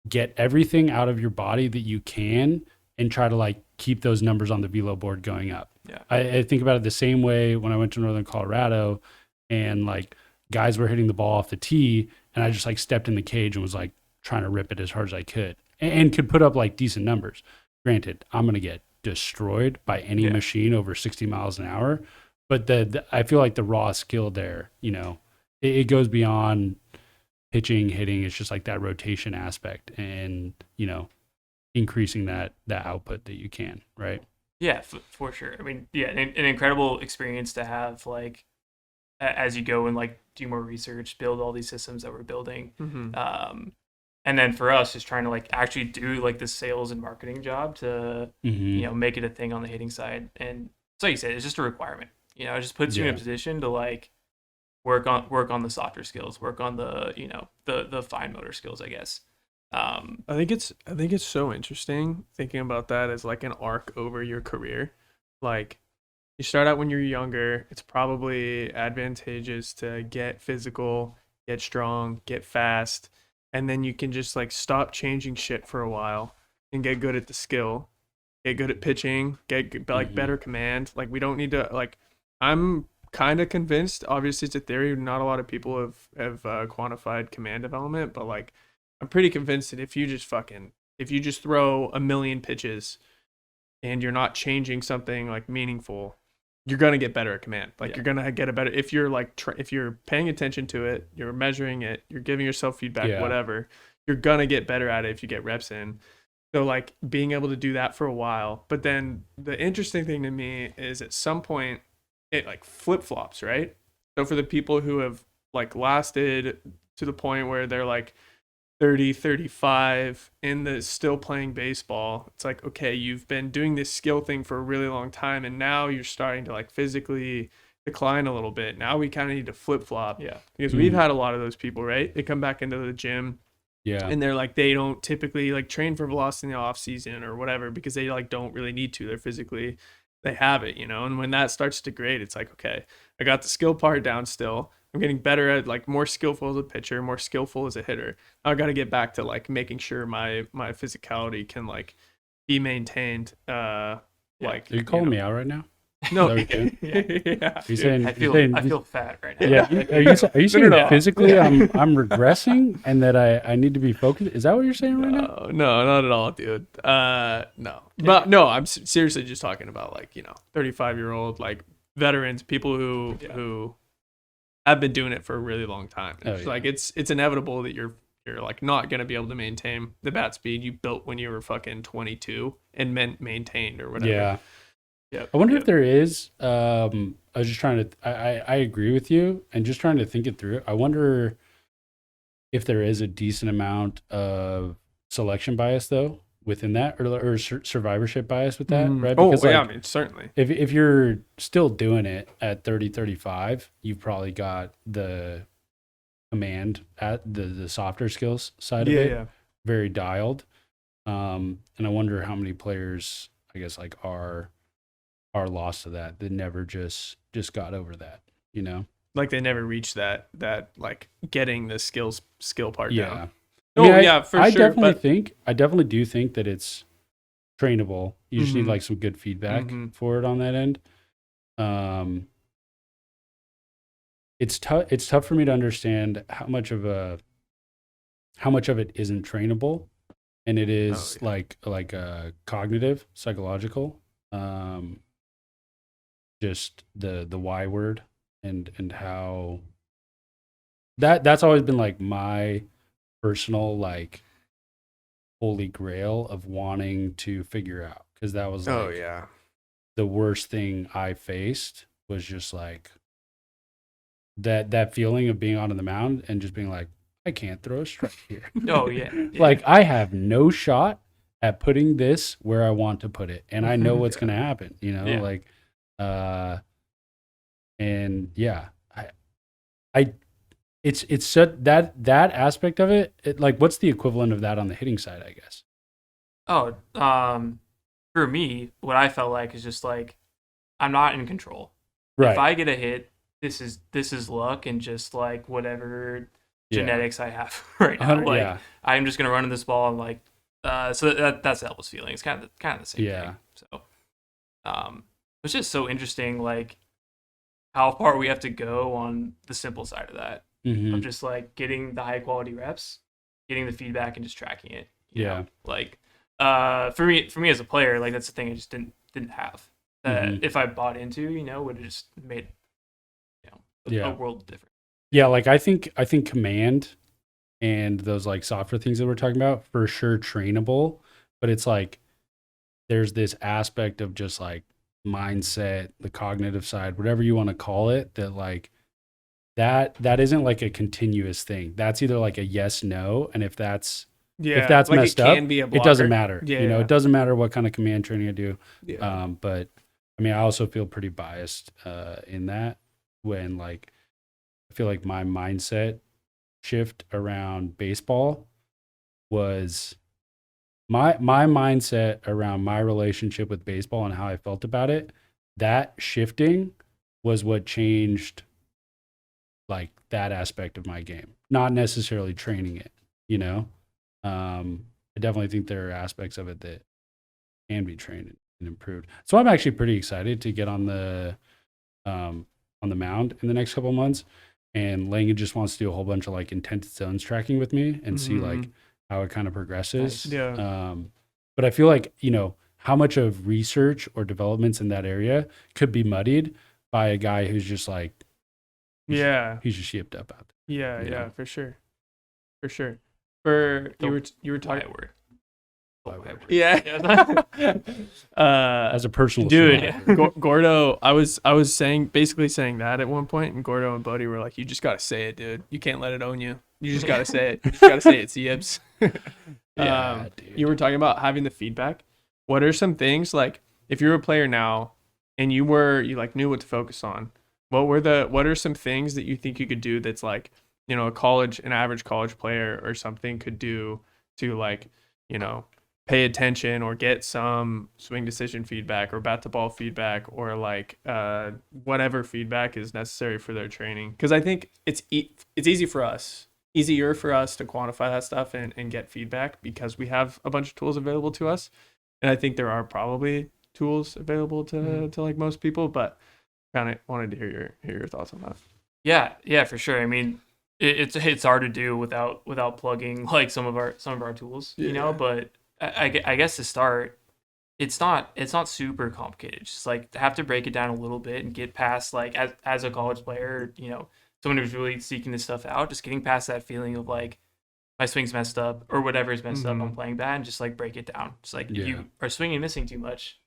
get everything out of your body that you can and try to like keep those numbers on the velo board going up. Yeah. I think about it the same way when I went to Northern Colorado and like guys were hitting the ball off the tee and I just like stepped in the cage and was like trying to rip it as hard as I could and could put up like decent numbers. Granted, I'm going to get destroyed by any machine over 60 miles an hour, but the I feel like the raw skill there, it goes beyond pitching, hitting. It's just like that rotation aspect and, increasing that output that you can, right? Yeah, for sure. I mean, yeah, an incredible experience to have, like, as you go and like do more research, build all these systems that we're building. Mm-hmm. And then for us, just trying to like actually do like the sales and marketing job to, make it a thing on the hitting side. And so you said, it's just a requirement. It just puts you in a position to like work on the softer skills, work on the, the fine motor skills, I guess. I think it's so interesting thinking about that as like an arc over your career. Like you start out when you're younger, it's probably advantageous to get physical, get strong, get fast, and then you can just like stop changing shit for a while and get good at the skill, get good at pitching, get like better command. Like we don't need to like, I'm kind of convinced, obviously it's a theory, not a lot of people have quantified command development, but like I'm pretty convinced that if you just throw a million pitches and you're not changing something like meaningful, you're going to get better at command. Like you're going to get a better, if you're like, if you're paying attention to it, you're measuring it, you're giving yourself feedback, whatever, you're going to get better at it if you get reps in. So like being able to do that for a while. But then the interesting thing to me is at some point it like flip flops, right? So for the people who have like lasted to the point where they're like 30, 35 and the still playing baseball, it's like, okay, you've been doing this skill thing for a really long time and now you're starting to like physically decline a little bit. Now we kind of need to flip flop. Yeah. Because we've had a lot of those people, right? They come back into the gym Yeah. and they're like, they don't typically like train for velocity in the off season or whatever because they like don't really need to. They're physically, they have it, you know? And when that starts to degrade, it's like, okay, I got the skill part down still. I'm getting better at like more skillful as a pitcher, more skillful as a hitter. Now I got to get back to like making sure my physicality can like be maintained. Like, Are you calling me out right now? No, Is that what you're doing? yeah. You're saying, I you're saying, feel fat right now. yeah. Are you saying no. physically I'm regressing and that I need to be focused? Is that what you're saying right now? No, not at all, dude. No, but no, I'm seriously just talking about like 35-year-old like veterans, people who have been doing it for a really long time. It's like it's inevitable that you're like not gonna be able to maintain the bat speed you built when you were fucking 22 and maintained or whatever. Yeah. Yeah. I wonder if there is. I was just trying to. I agree with you, and just trying to think it through. I wonder if there is a decent amount of selection bias though within that, or survivorship bias with that, right? Because I mean, certainly. If you're still doing it at 30, 35, you've probably got the command at the softer skills side of it very dialed. And I wonder how many players, I guess, like are lost to that never just got over that, like they never reached that like getting the skill part down. I mean, For sure. I definitely do think that it's trainable. You just need like some good feedback for it on that end. It's tough for me to understand how much of it isn't trainable and it is like cognitive, psychological. Just the Y word and how that's always been like my personal like holy grail of wanting to figure out, because that was like the worst thing I faced was just like that feeling of being on the mound and just being like, I can't throw a strike here. Like I have no shot at putting this where I want to put it, and I know what's gonna happen, like and it's such that aspect of it, like what's the equivalent of that on the hitting side, I guess? For me, what I felt like is just like I'm not in control. Right. If I get a hit, this is luck and just like whatever genetics I have right now. Like I'm just gonna run in this ball and like so that's Elvis feeling. It's kind of the same thing. So it's just so interesting, like how far we have to go on the simple side of that. Of just like getting the high quality reps, getting the feedback, and just tracking it. You know? Like for me as a player, like that's the thing I just didn't have. If I bought into, would have just made a world different. Yeah, like I think command and those like softer things that we're talking about for sure trainable, but it's like there's this aspect of just like mindset, the cognitive side, whatever you want to call it, that like that isn't like a continuous thing. That's either like a yes, no, and if that's like messed up, it doesn't matter. It doesn't matter what kind of command training I do. But I mean, I also feel pretty biased in that when like I feel like my mindset shift around baseball was my mindset around my relationship with baseball and how I felt about it. That shifting was what changed like that aspect of my game, not necessarily training it, I definitely think there are aspects of it that can be trained and improved. So I'm actually pretty excited to get on the mound in the next couple of months. And Langan just wants to do a whole bunch of like intense zones tracking with me and see like how it kind of progresses. But I feel like, how much of research or developments in that area could be muddied by a guy who's just like, he's just shipped up out there. For sure. You were talking word. whiteboard. Yeah. As a personal Dude, whiteboard. Gordo, I was basically saying that at one point, and Gordo and Buddy were like, "You just gotta say it, dude. You can't let it own you. You just gotta say it. You just gotta say it, Siebs." Yeah, dude. You were talking about having the feedback. What are some things, like, if you're a player now and you like knew what to focus on, what are some things that you think you could do that's like, you know, an average college player or something could do to, like, you know, pay attention or get some swing decision feedback or bat to ball feedback or like whatever feedback is necessary for their training? Because I think it's easier for us to quantify that stuff and get feedback because we have a bunch of tools available to us, and I think there are probably tools available to like most people, but kind of wanted to hear your thoughts on that. Yeah, for sure. I mean, it's hard to do without plugging like some of our tools, you know. But I guess to start, it's not super complicated. Just like have to break it down a little bit and get past, like, as a college player, you know, someone who's really seeking this stuff out, just getting past that feeling of like my swing's messed up or whatever is messed up, I'm playing bad, and just like break it down. Just like if you are swinging and missing too much,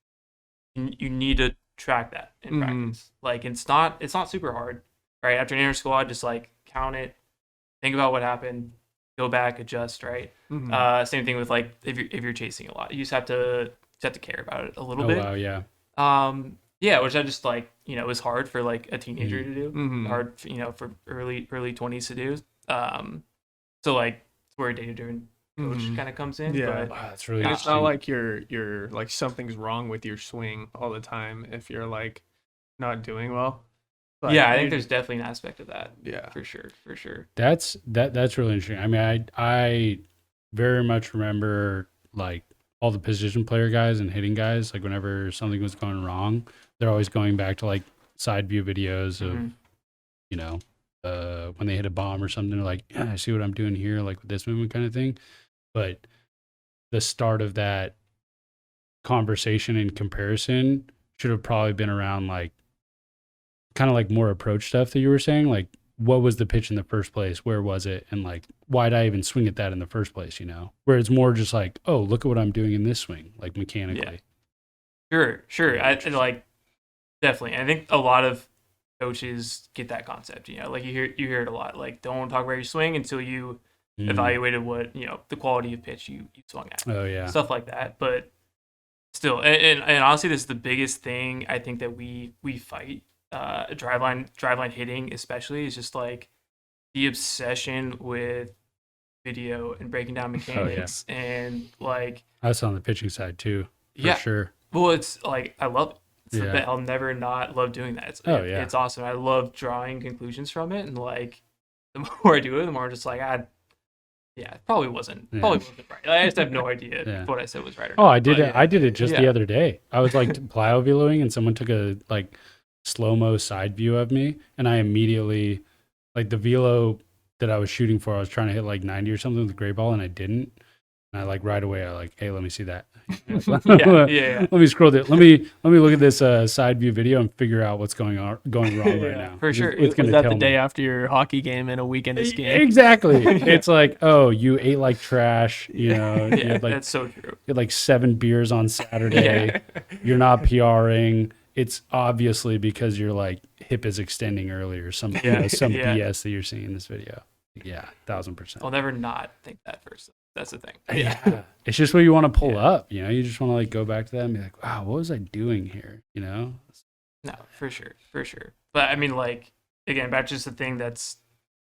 you need to track that in practice. Like it's not super hard, right? After an inner squad, just like count it, think about what happened, go back, adjust, right? Same thing with like if you're chasing a lot, you just have to care about it a little bit. Wow, yeah. Yeah, which I just, like, you know, is hard for like a teenager to do, hard, you know, for early 20s to do. So like it's where a data-driven coach kind of comes in. Yeah, but Wow, that's really it's interesting. not like you're like something's wrong with your swing all the time if you're like not doing well. But yeah, I think there's definitely an aspect of that. Yeah. for sure. That's really interesting. I mean, I very much remember like all the position player guys and hitting guys, like whenever something was going wrong, they're always going back to like side view videos of, you know, when they hit a bomb or something, they're like, yeah, I see what I'm doing here, like with this movement kind of thing. But the start of that conversation and comparison should have probably been around like kind of like more approach stuff that you were saying, like what was the pitch in the first place, where was it, and like why did I even swing at that in the first place, you know, where it's more just like, oh, look at what I'm doing in this swing, like mechanically. Sure. I like, definitely, I think a lot of coaches get that concept, you know, like you hear it a lot, like don't talk about your swing until you evaluated what, you know, the quality of pitch you swung at. Oh yeah, stuff like that. But still, and honestly, this is the biggest thing I think that we fight, driveline hitting especially, is just like the obsession with video and breaking down mechanics. And like that's on the pitching side too, for sure. Well, it's like I love it. Yeah. I'll never not love doing that. It's awesome. I love drawing conclusions from it, and like the more I do it, the more I'm just like, it probably wasn't right. I just have no idea if what I said was right or not. Oh, I did it. I did it just the other day. I was like plyo veloing, and someone took a like slow-mo side view of me, and I immediately, like, the velo that I was shooting for, I was trying to hit like 90 or something with the gray ball, and I didn't. And I like right away, I like, hey, let me see that. Yeah. Let me scroll this. Let me look at this side view video and figure out what's going wrong right now. For sure. It's gonna tell the day after your hockey game and a weekend of skiing. Exactly. It's like, oh, you ate like trash. You know, you had like, that's so true. You had like 7 beers on Saturday. You're not PRing. It's obviously because your like hip is extending earlier. Some BS that you're seeing in this video. Yeah, 1000%. I'll never not think that first. That's the thing. Yeah. It's just what you want to pull up, you know? You just want to like go back to that and be like, wow, what was I doing here? You know? No, for sure. But I mean, like, again, back to just the thing that's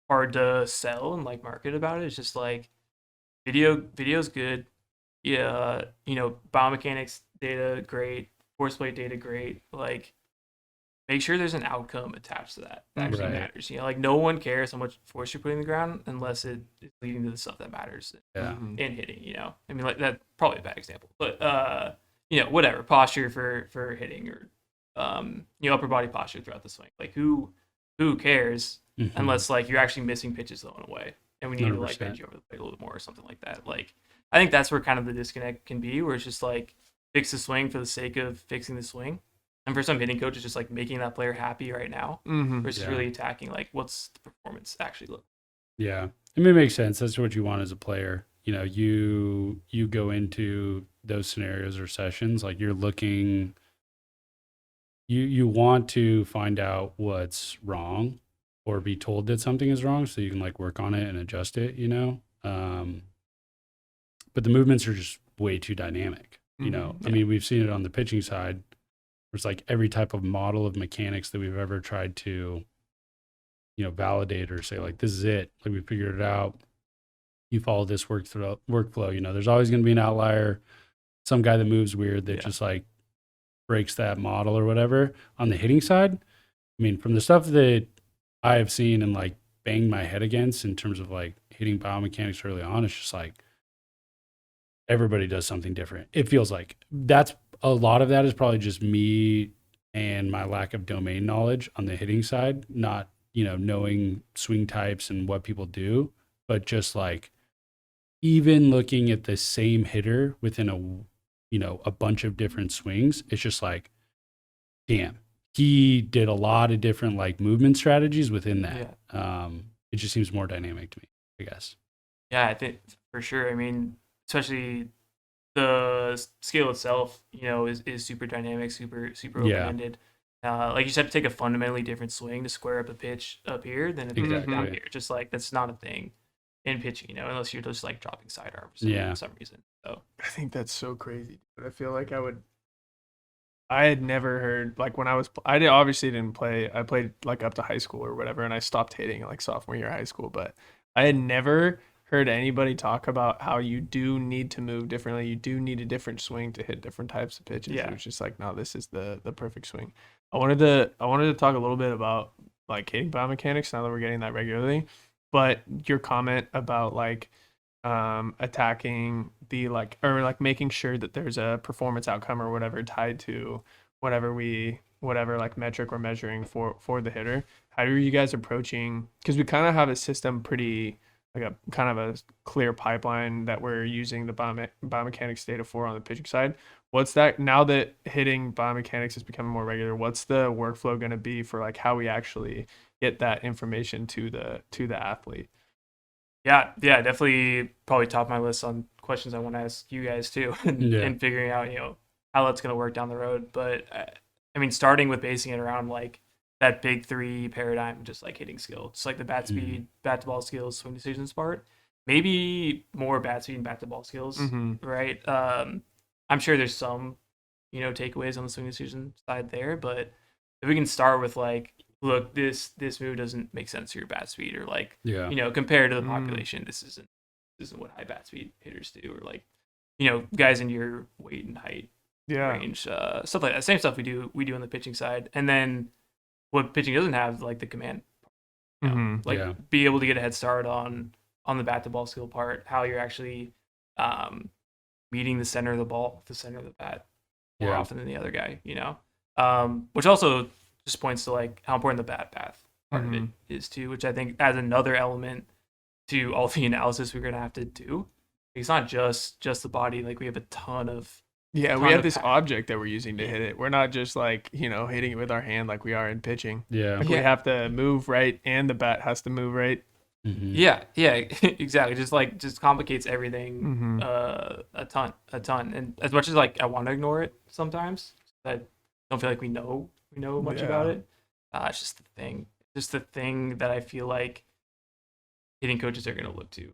hard to sell and like market about it. It's just like video's good. Yeah, you know, biomechanics data, great. Force plate data, great. Like, make sure there's an outcome attached to that actually matters. You know, like no one cares how much force you're putting in the ground unless it is leading to the stuff that matters in hitting, you know. I mean, like that's probably a bad example, but you know, whatever, posture for hitting or you know, upper body posture throughout the swing. Like who cares unless like you're actually missing pitches thrown away and we need 100%. To like bend you over the plate a little bit more or something like that. Like I think that's where kind of the disconnect can be, where it's just like fix the swing for the sake of fixing the swing. And for some hitting coaches, just like making that player happy right now versus really attacking like what's the performance actually look. Yeah, I mean, it makes sense. That's what you want as a player. you know, you go into those scenarios or sessions, like you're looking, you want to find out what's wrong or be told that something is wrong so you can like work on it and adjust it, you know? But the movements are just way too dynamic, you know? I mean, we've seen it on the pitching side. It's like every type of model of mechanics that we've ever tried to, you know, validate or say like, this is it. Like we figured it out. You follow this workflow, you know, there's always going to be an outlier, some guy that moves weird that just like breaks that model or whatever. On the hitting side, I mean, from the stuff that I have seen and like banged my head against in terms of like hitting biomechanics early on, it's just like everybody does something different. It feels like that's a lot of that is probably just me and my lack of domain knowledge on the hitting side, not, you know, knowing swing types and what people do, but just like even looking at the same hitter within a, you know, a bunch of different swings, it's just like, damn, he did a lot of different like movement strategies within that. It just seems more dynamic to me, I guess. Yeah, I think for sure. I mean, especially the scale itself, you know, is super dynamic, super open-ended. Like you said, to take a fundamentally different swing to square up a pitch up here than a pitch down here. Just like that's not a thing in pitching, you know, unless you're just like dropping sidearms for some reason. So I think that's so crazy. But I feel like I had never heard like when obviously didn't play. I played like up to high school or whatever, and I stopped hitting like sophomore year of high school. But I had never heard anybody talk about how you do need to move differently. You do need a different swing to hit different types of pitches. It was just like, no, this is the perfect swing. I wanted to talk a little bit about like hitting biomechanics now that we're getting that regularly. But your comment about like attacking the like or like making sure that there's a performance outcome or whatever tied to whatever like metric we're measuring for the hitter. How are you guys approaching? Because we kind of have a system pretty like a kind of a clear pipeline that we're using the biomechanics data for on the pitching side. What's that now that hitting biomechanics is becoming more regular? What's the workflow going to be for like how we actually get that information to the athlete? Yeah, definitely probably top of my list on questions I want to ask you guys too, and figuring out, you know, how that's going to work down the road. But I mean, starting with basing it around like that big three paradigm, just like hitting skill, just like the bat speed, bat to ball skills, swing decisions part. Maybe more bat speed and bat to ball skills, right? I'm sure there's some, you know, takeaways on the swing decision side there, but if we can start with like, look, this move doesn't make sense for your bat speed, or like, you know, compared to the population, this isn't what high bat speed hitters do, or like, you know, guys in your weight and height range, stuff like that. Same stuff we do on the pitching side, and then what pitching doesn't have, like the command, you know, be able to get a head start on the bat to ball skill part, how you're actually meeting the center of the ball, the center of the bat more often than the other guy, you know, which also just points to like how important the bat path part of it is too, which I think adds another element to all the analysis we're gonna have to do. It's not just the body. Like we have a ton of we have this object that we're using to hit it. We're not just like, you know, hitting it with our hand like we are in pitching. Like we have to move right, and the bat has to move right. Yeah, exactly. Just complicates everything a ton. And as much as like I want to ignore it sometimes, I don't feel like we know much about it. It's just the thing that I feel like hitting coaches are going to look to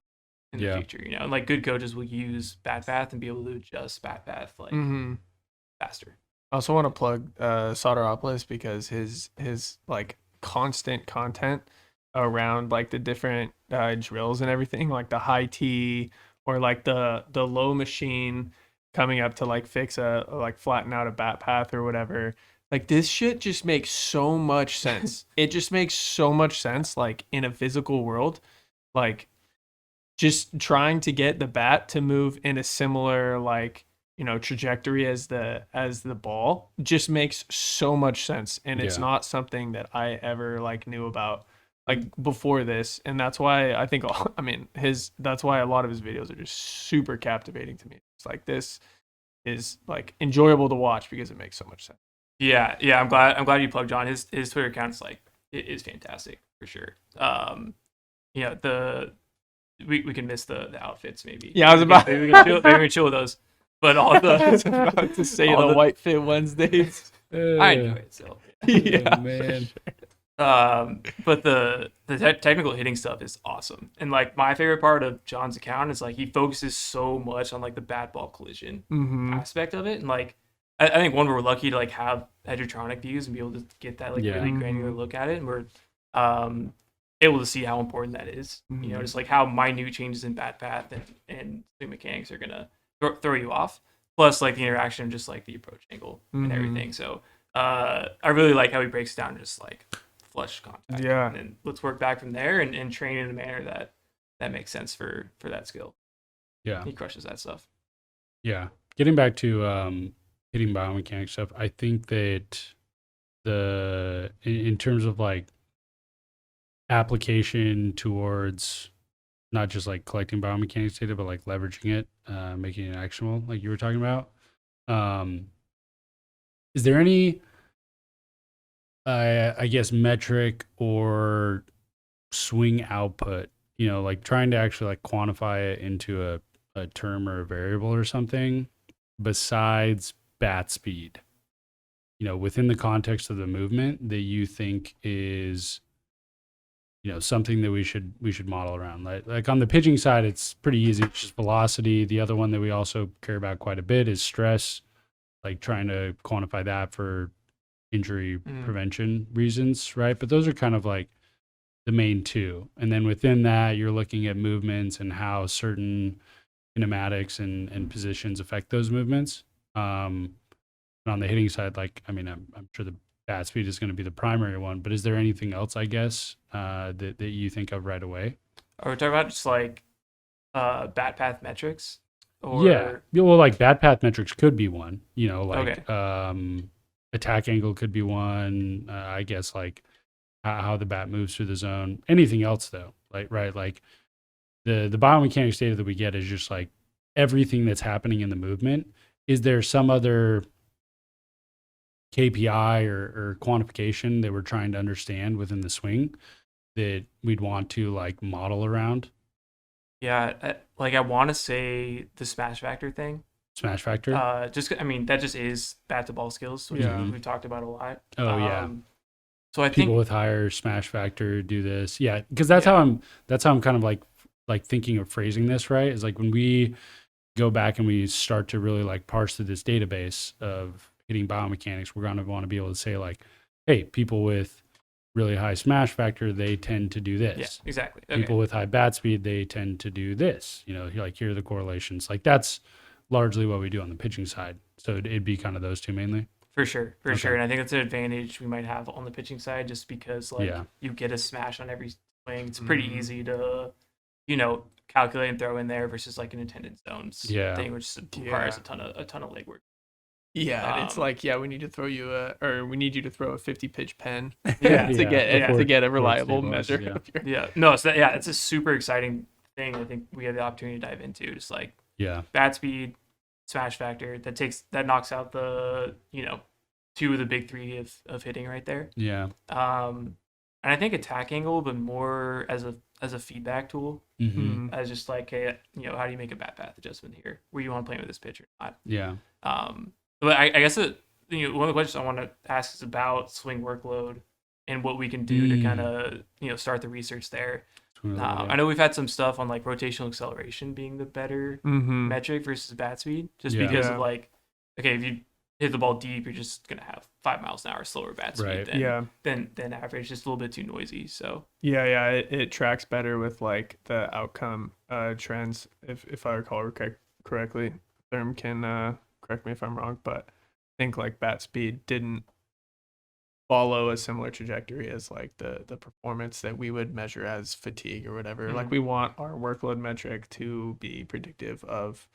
in the future, you know, and like good coaches will use bat path and be able to adjust bat path like faster. I also want to plug Soteropoulos because his like constant content around like the different drills and everything, like the high T or like the low machine coming up to like fix like flatten out a bat path or whatever. Like this shit just makes so much sense. It just makes so much sense like in a physical world. Like just trying to get the bat to move in a similar like, you know, trajectory as the ball just makes so much sense, and it's not something that I ever like knew about like before this, and that's why I think that's why a lot of his videos are just super captivating to me. It's like this is like enjoyable to watch because it makes so much sense. Yeah, I'm glad you plugged John. His Twitter account's like it is fantastic for sure. You know, we can miss the outfits maybe. Yeah, I was about maybe we can chill with those. But all I the was about to say all the the- white fit Wednesdays. I enjoy it so. Yeah, man. But the technical hitting stuff is awesome. And like my favorite part of John's account is like he focuses so much on like the bat ball collision aspect of it. And like I think one, we're lucky to like have Edgertronic views and be able to get that like really granular look at it. And we're able to see how important that is. You know, just like how minute changes in bat path and swing mechanics are gonna throw you off. Plus like the interaction of just like the approach angle and everything. So I really like how he breaks down just like flush contact. Yeah. And then let's work back from there and train in a manner that makes sense for that skill. Yeah. He crushes that stuff. Yeah. Getting back to hitting biomechanics stuff, I think that in terms of like application towards not just like collecting biomechanics data, but like leveraging it, making it actionable, like you were talking about. Is there any, I guess, metric or swing output, like trying to actually like quantify it into a term or a variable or something besides bat speed, within the context of the movement that you think is, something that we should model around? Like on the pitching side, it's pretty easy. It's just velocity. The other one that we also care about quite a bit is stress, like trying to quantify that for injury prevention reasons, right? But those are kind of like the main two. And then within that, you're looking at movements and how certain kinematics and positions affect those movements. And on the hitting side, like, I mean, I'm sure the bat speed is going to be the primary one, but is there anything else, I guess, that you think of right away? Are we talking about just like bat path metrics? Or... Yeah. Well, like bat path metrics could be one, like Okay. Attack angle could be one. I guess like how the bat moves through the zone. Anything else though, like the biomechanics data that we get is just like everything that's happening in the movement. Is there some other KPI or quantification that we're trying to understand within the swing that we'd want to like model around? Yeah, I want to say the smash factor thing. Smash factor? That just is bat to ball skills, which we've talked about a lot. Oh yeah. So I people think with higher smash factor do this. Yeah, because that's how I'm kind of like thinking of phrasing this, right? Is like when we go back and we start to really like parse through this database of hitting biomechanics, we're going to want to be able to say like, hey, people with really high smash factor, they tend to do this. Yeah, exactly. Okay. People with high bat speed, they tend to do this. Like here are the correlations. Like that's largely what we do on the pitching side. So it'd be kind of those two mainly. For sure. And I think that's an advantage we might have on the pitching side just because you get a smash on every swing. It's pretty easy to, calculate and throw in there versus like an intended zones thing, which requires a ton of legwork. Yeah, and it's like, we need to throw you we need you to throw a 50 pitch pen to before get a reliable it measure. stabilizes, Of your... Yeah. No, so it's a super exciting thing. I think we have the opportunity to dive into just like bat speed, smash factor that knocks out the, two of the big three of hitting right there. Yeah. And I think attack angle, but more as a feedback tool, as just like, hey, how do you make a bat path adjustment here? Where you want to play with this pitch or not? Yeah. But I guess one of the questions I want to ask is about swing workload and what we can do to kind of start the research there. I know we've had some stuff on like rotational acceleration being the better metric versus bat speed, just because of like, okay, if you hit the ball deep, you're just gonna have 5 miles an hour slower bat speed than average. Just a little bit too noisy. So it tracks better with like the outcome trends. If I recall correctly, Therm can correct me if I'm wrong, but I think like bat speed didn't follow a similar trajectory as like the performance that we would measure as fatigue or whatever. Like we want our workload metric to be predictive of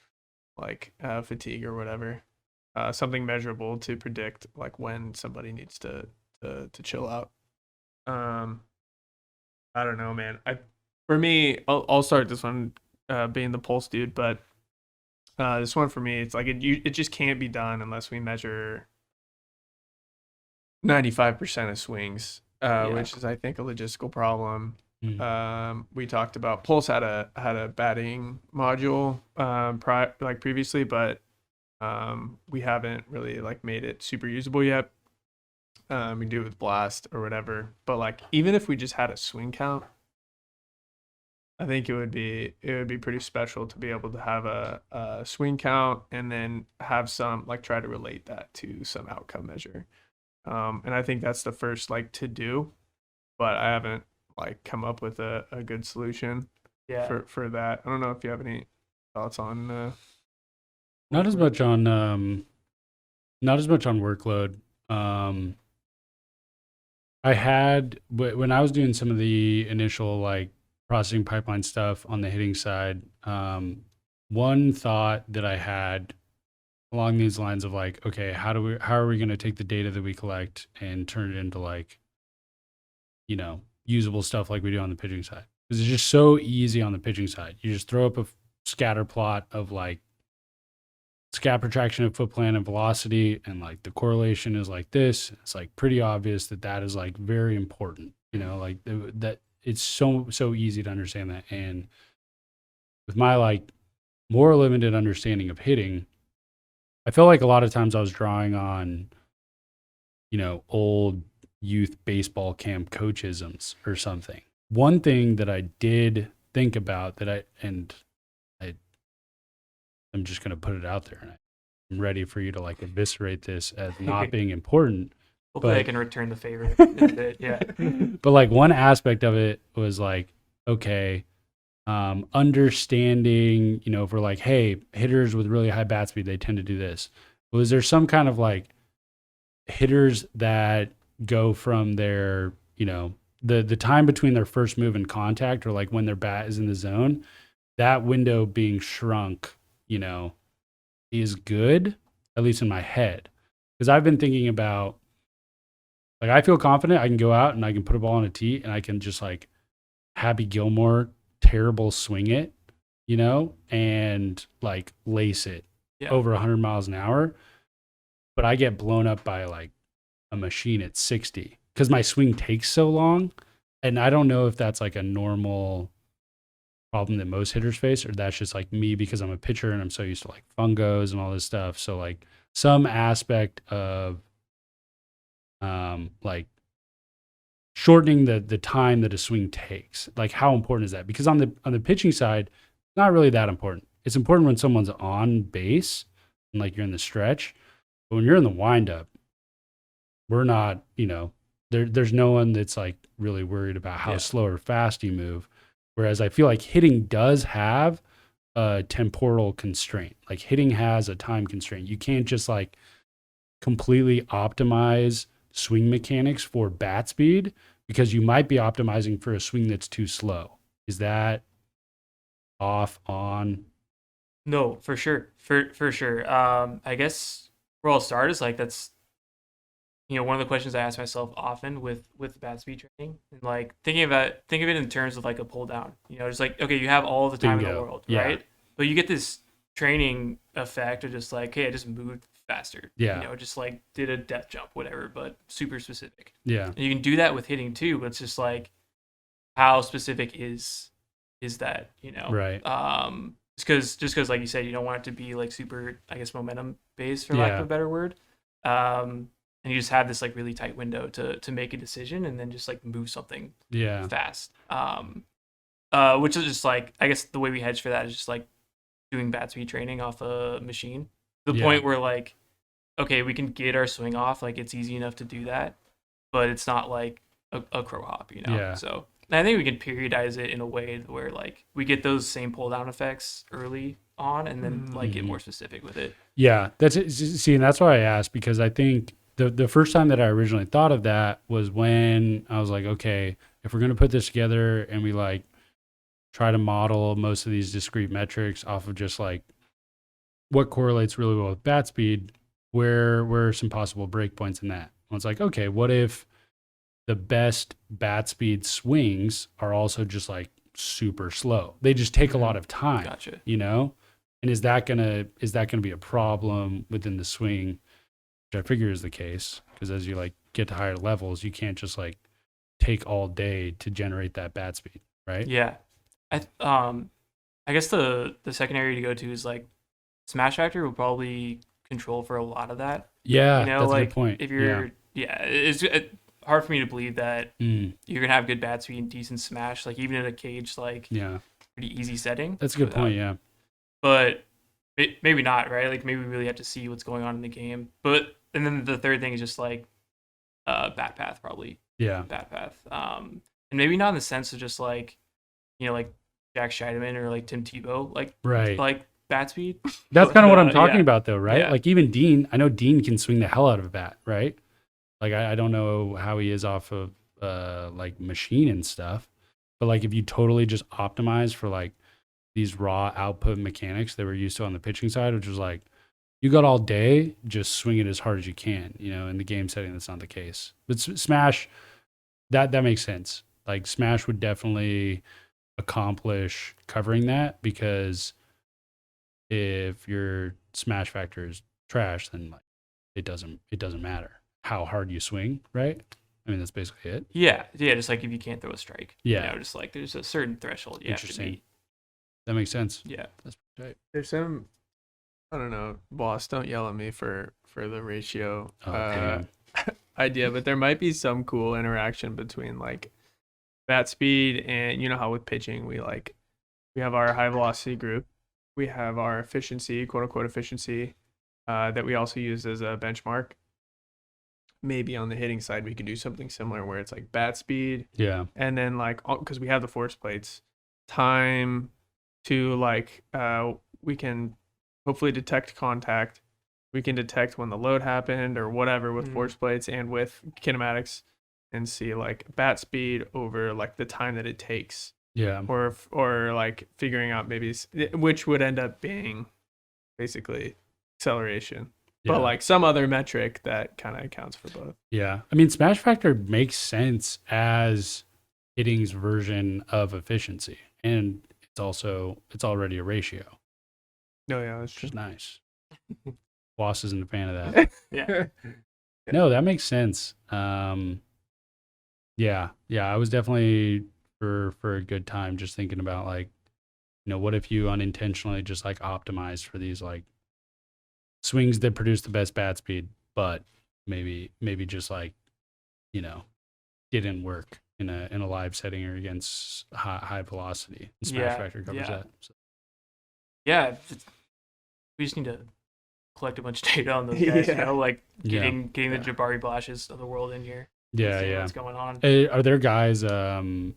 like fatigue or whatever. Something measurable to predict like when somebody needs to chill out. I don't know, man. For me, I'll start this one being the pulse dude, but this one for me, it's like it just can't be done unless we measure 95% of swings, which is I think a logistical problem. We talked about Pulse had a batting module previously, but we haven't really like made it super usable yet. We can do it with Blast or whatever, but like even if we just had a swing count, I think it would be pretty special to be able to have a swing count and then have some like try to relate that to some outcome measure. And I think that's the first like to do, but I haven't like come up with a good solution for that. I don't know if you have any thoughts on not as much on workload. I had when I was doing some of the initial like processing pipeline stuff on the hitting side, one thought that I had along these lines of like, okay, how are we going to take the data that we collect and turn it into like, usable stuff like we do on the pitching side? Because it's just so easy on the pitching side. You just throw up a scatter plot of like scat protraction of foot plan and velocity, and like the correlation is like this. It's like pretty obvious that is like very important, like that it's so easy to understand that. And with my like more limited understanding of hitting, I felt like a lot of times I was drawing on, old youth baseball camp coachisms or something. One thing that I did think about I'm just going to put it out there, and I'm ready for you to like eviscerate this as not being important. Hopefully I can return the favor in a bit. Yeah. But like one aspect of it was like, okay, understanding, if we're like, hey, hitters with really high bat speed, they tend to do this. Well, is there some kind of like hitters that go from their, the time between their first move and contact, or like when their bat is in the zone, that window being shrunk, is good, at least in my head. Because I've been thinking about, like, I feel confident I can go out and I can put a ball on a tee and I can just like Happy Gilmore terrible swing it, and like lace it over 100 miles an hour. But I get blown up by like a machine at 60 because my swing takes so long. And I don't know if that's like a normal problem that most hitters face, or that's just like me because I'm a pitcher and I'm so used to like fungos and all this stuff. So like some aspect of like shortening the time that a swing takes. Like how important is that? Because on the pitching side, not really that important. It's important when someone's on base and like you're in the stretch. But when you're in the windup, we're not, there's no one that's like really worried about how slow or fast you move. Whereas I feel like hitting does have a temporal constraint. Like hitting has a time constraint. You can't just like completely optimize swing mechanics for bat speed, because you might be optimizing for a swing that's too slow. Is that off, on? No, for sure. For sure. I guess where I'll start is like, that's, one of the questions I ask myself often with bat speed training, and like think of it in terms of like a pull down, just like, okay, you have all the time in the world, right? But you get this training effect of just like, hey, I just moved faster. Just like did a depth jump, whatever, but super specific. And you can do that with hitting too, but it's just like, how specific is that, Right. Just because like you said, you don't want it to be like super, I guess, momentum based, for lack of a better word. And you just have this like really tight window to make a decision and then just like move something fast. Which is just like, I guess the way we hedge for that is just like doing bat speed training off a machine. The point where like, okay, we can get our swing off, like it's easy enough to do that, but it's not like a crow hop, So I think we can periodize it in a way where like we get those same pull down effects early on and then like get more specific with it. Yeah, that's it. See, and that's why I asked, because I think the first time that I originally thought of that was when I was like, okay, if we're going to put this together and we like try to model most of these discrete metrics off of just like what correlates really well with bat speed, where are some possible breakpoints in that? Well, it's like, okay, what if the best bat speed swings are also just like super slow? They just take a lot of time. Gotcha. And is that gonna be a problem within the swing? Which I figure is the case, because as you like get to higher levels, you can't just like take all day to generate that bat speed, right? Yeah. I guess the second area to go to is like smash factor will probably control for a lot of that. Yeah, You know, that's a like good point. if you're it's hard for me to believe that you're gonna have good bat speed and decent smash, like even in a cage like pretty easy setting. That's a good point. Yeah, but maybe not, right? Like maybe we really have to see what's going on in the game. But and then the third thing is just like bat path probably. Yeah, bat path. And maybe not in the sense of just like, you know, like Jack Scheidemann or like Tim Tebow, like like bat speed. That's kind of what I'm talking about, though, right? Yeah. Like even Dean, I know Dean can swing the hell out of a bat, right? Like I don't know how he is off of like machine and stuff, but like if you totally just optimize for like these raw output mechanics that we're used to on the pitching side, which is like you got all day, just swing it as hard as you can. You know, in the game setting, that's not the case. But smash, that makes sense. Like smash would definitely accomplish covering that, because if your smash factor is trash, then like it doesn't matter how hard you swing, right? I mean, that's basically it. Yeah, just like if you can't throw a strike. Yeah, you know, just like there's a certain threshold you have to meet. That makes sense. Yeah, that's right. There's some, I don't know, boss, don't yell at me for the ratio idea, but there might be some cool interaction between like bat speed and, you know how with pitching we have our high velocity group, we have our efficiency, quote unquote efficiency, that we also use as a benchmark. Maybe on the hitting side we could do something similar where it's like bat speed, and then like, because we have the force plates, time to like we can hopefully detect contact, we can detect when the load happened or whatever with force plates and with kinematics, and see like bat speed over like the time that it takes, or like figuring out maybe which would end up being basically acceleration, but like some other metric that kind of accounts for both. I mean, smash factor makes sense as hitting's version of efficiency, and it's already a ratio. That's just nice. Boss isn't a fan of that. No, that makes sense. I was definitely for a good time just thinking about like, you know, what if you unintentionally just like optimized for these like swings that produce the best bat speed, but maybe just like, you know, didn't work in a live setting or against high velocity. And smash factor covers that. So. Yeah, we just need to collect a bunch of data on those guys. You know, like getting the Jabari Blashes of the world in here. What's going on? Are there guys in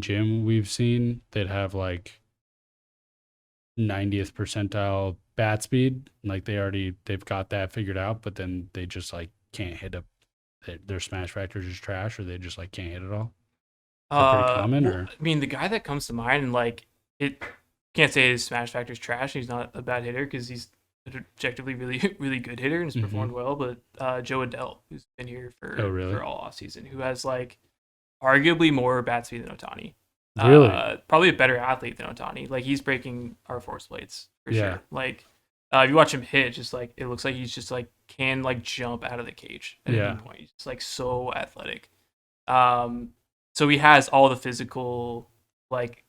gym we've seen that have like 90th percentile bat speed? Like they've got that figured out, but then they just like can't hit their smash factor is just trash, or they just like can't hit it all? Is that pretty common? Or I mean, the guy that comes to mind, and like it can't say his smash factor is trash. He's not a bad hitter because he's an objectively really really good hitter and has performed well. But Joe Adele, who's been here for all off season, who has like arguably more bat speed than Ohtani. Really? Probably a better athlete than Ohtani. Like he's breaking our force plates for sure. Like if you watch him hit, just like it looks like he's just like can like jump out of the cage at any point. He's just like so athletic. So he has all the physical like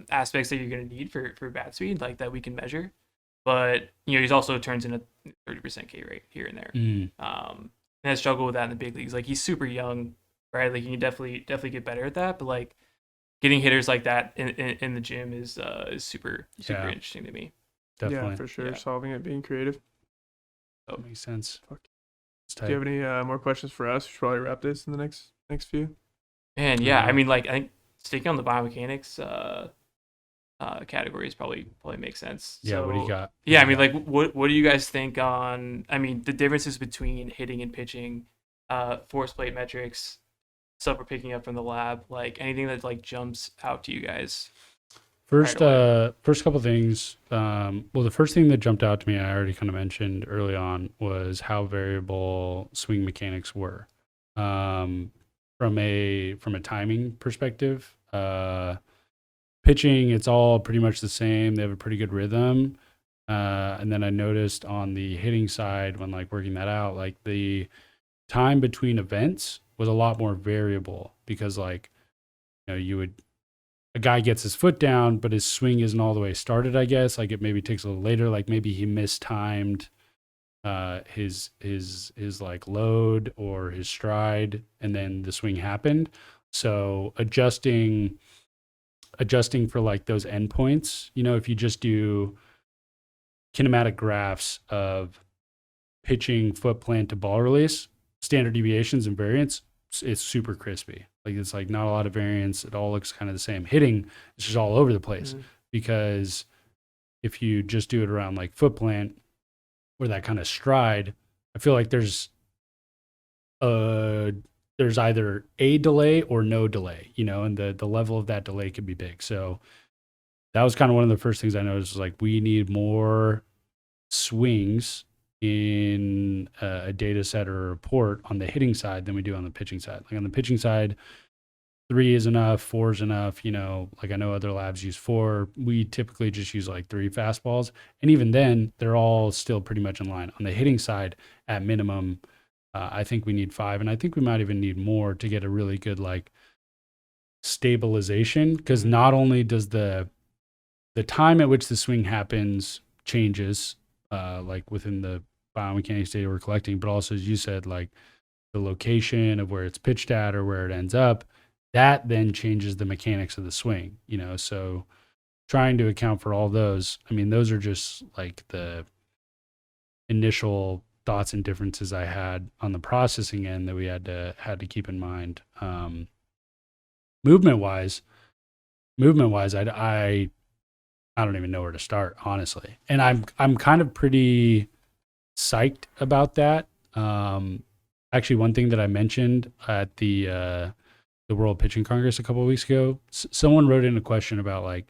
aspects that you're gonna need for bat speed, like that we can measure. But you know, he's also turns in a 30% K rate here and there. And I struggle with that in the big leagues. Like he's super young, right? Like you can definitely get better at that. But like getting hitters like that in the gym is super interesting to me. Definitely. Yeah, for sure. Solving it, being creative. That makes sense. Do you have any more questions for us? We should probably wrap this in the next few. Man, I mean, like I think sticking on the biomechanics categories probably makes sense. Yeah, so, what do you got? I mean, like what do you guys think on? I mean, the differences between hitting and pitching, force plate metrics, stuff we're picking up from the lab, like anything that like jumps out to you guys. First couple things. Well, the first thing that jumped out to me, I already kind of mentioned early on, was how variable swing mechanics were. From a timing perspective, pitching, it's all pretty much the same. They have a pretty good rhythm. And then I noticed on the hitting side, when like working that out, like the time between events was a lot more variable because like, a guy gets his foot down, but his swing isn't all the way started, I guess. Like it maybe takes a little later, like maybe he mistimed his like load or his stride, and then the swing happened. So adjusting for like those endpoints, if you just do kinematic graphs of pitching, foot plant to ball release, standard deviations and variance, it's super crispy. Like it's like not a lot of variance. It all looks kind of the same. Hitting, it's just all over the place because if you just do it around like foot plant or that kind of stride, I feel like there's either a delay or no delay, and the level of that delay could be big. So that was kind of one of the first things I noticed was like, we need more swings in a data set or a report on the hitting side than we do on the pitching side. Like on the pitching side, 3 is enough, 4 is enough, like I know other labs use 4. We typically just use like 3 fastballs. And even then, they're all still pretty much in line. On the hitting side, at minimum, I think we need 5. And I think we might even need more to get a really good like stabilization. Because not only does the time at which the swing happens changes, like within the biomechanics data we're collecting, but also, as you said, like the location of where it's pitched at or where it ends up, that then changes the mechanics of the swing, so trying to account for all those. I mean, those are just like the initial thoughts and differences I had on the processing end that we had to keep in mind. Movement wise, I don't even know where to start, honestly. And I'm kind of pretty psyched about that. Actually, one thing that I mentioned at the World Pitching Congress a couple of weeks ago, someone wrote in a question about like,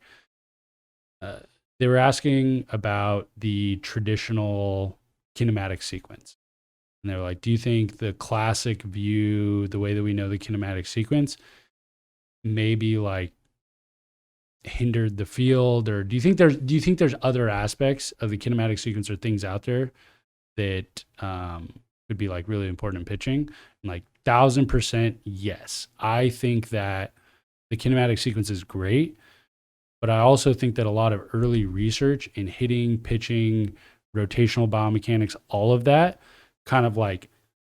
they were asking about the traditional kinematic sequence. And they were like, do you think the classic view, the way that we know the kinematic sequence, maybe like hindered the field? Or do you think there's other aspects of the kinematic sequence or things out there that could be like really important in pitching? And like 1,000% yes. I think that the kinematic sequence is great, but I also think that a lot of early research in hitting, pitching, rotational biomechanics, all of that kind of like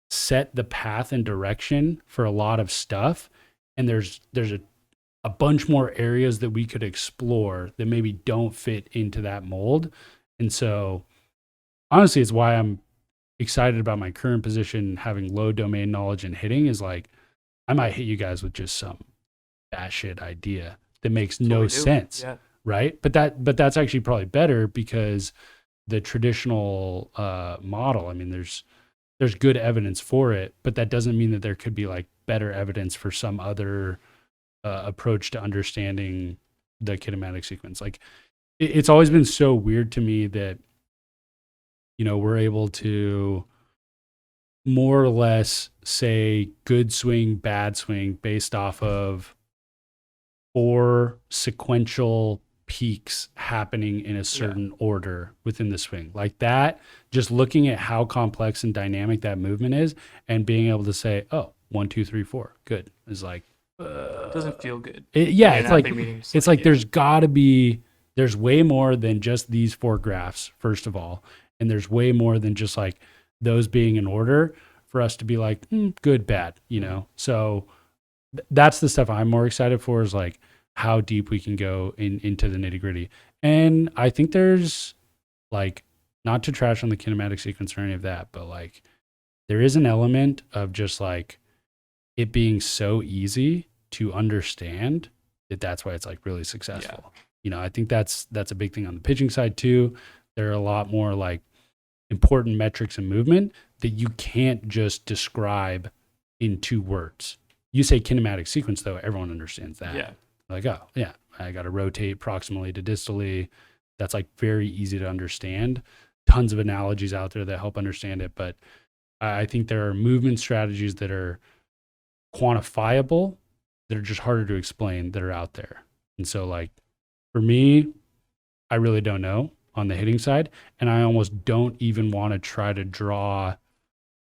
set the path and direction for a lot of stuff. And there's a bunch more areas that we could explore that maybe don't fit into that mold. And so honestly, it's why I'm excited about my current position, having low domain knowledge and hitting, is like, I might hit you guys with just some batshit idea that makes no sense. Yeah. Right. But that's actually probably better, because the traditional model, I mean, there's good evidence for it, but that doesn't mean that there could be like better evidence for some other approach to understanding the kinematic sequence. Like it's always been so weird to me that, we're able to more or less say good swing, bad swing based off of 4 sequential peaks happening in a certain order within the swing. Like that, just looking at how complex and dynamic that movement is and being able to say, oh, 1, 2, 3, 4, good, is like, it doesn't feel good. It's like there's way more than just these 4 graphs, first of all. And there's way more than just like those being in order for us to be like, good, bad, So that's the stuff I'm more excited for, is like how deep we can go into the nitty gritty. And I think there's like, not to trash on the kinematic sequence or any of that, but like there is an element of just like it being so easy to understand that's why it's like really successful. Yeah. I think that's a big thing on the pitching side too. There are a lot more like important metrics and movement that you can't just describe in 2 words. You say kinematic sequence though, everyone understands that. Yeah. Like, oh yeah, I got to rotate proximally to distally. That's like very easy to understand. Tons of analogies out there that help understand it. But I think there are movement strategies that are quantifiable, that are just harder to explain, that are out there. And so like for me, I really don't know on the hitting side. And I almost don't even want to try to draw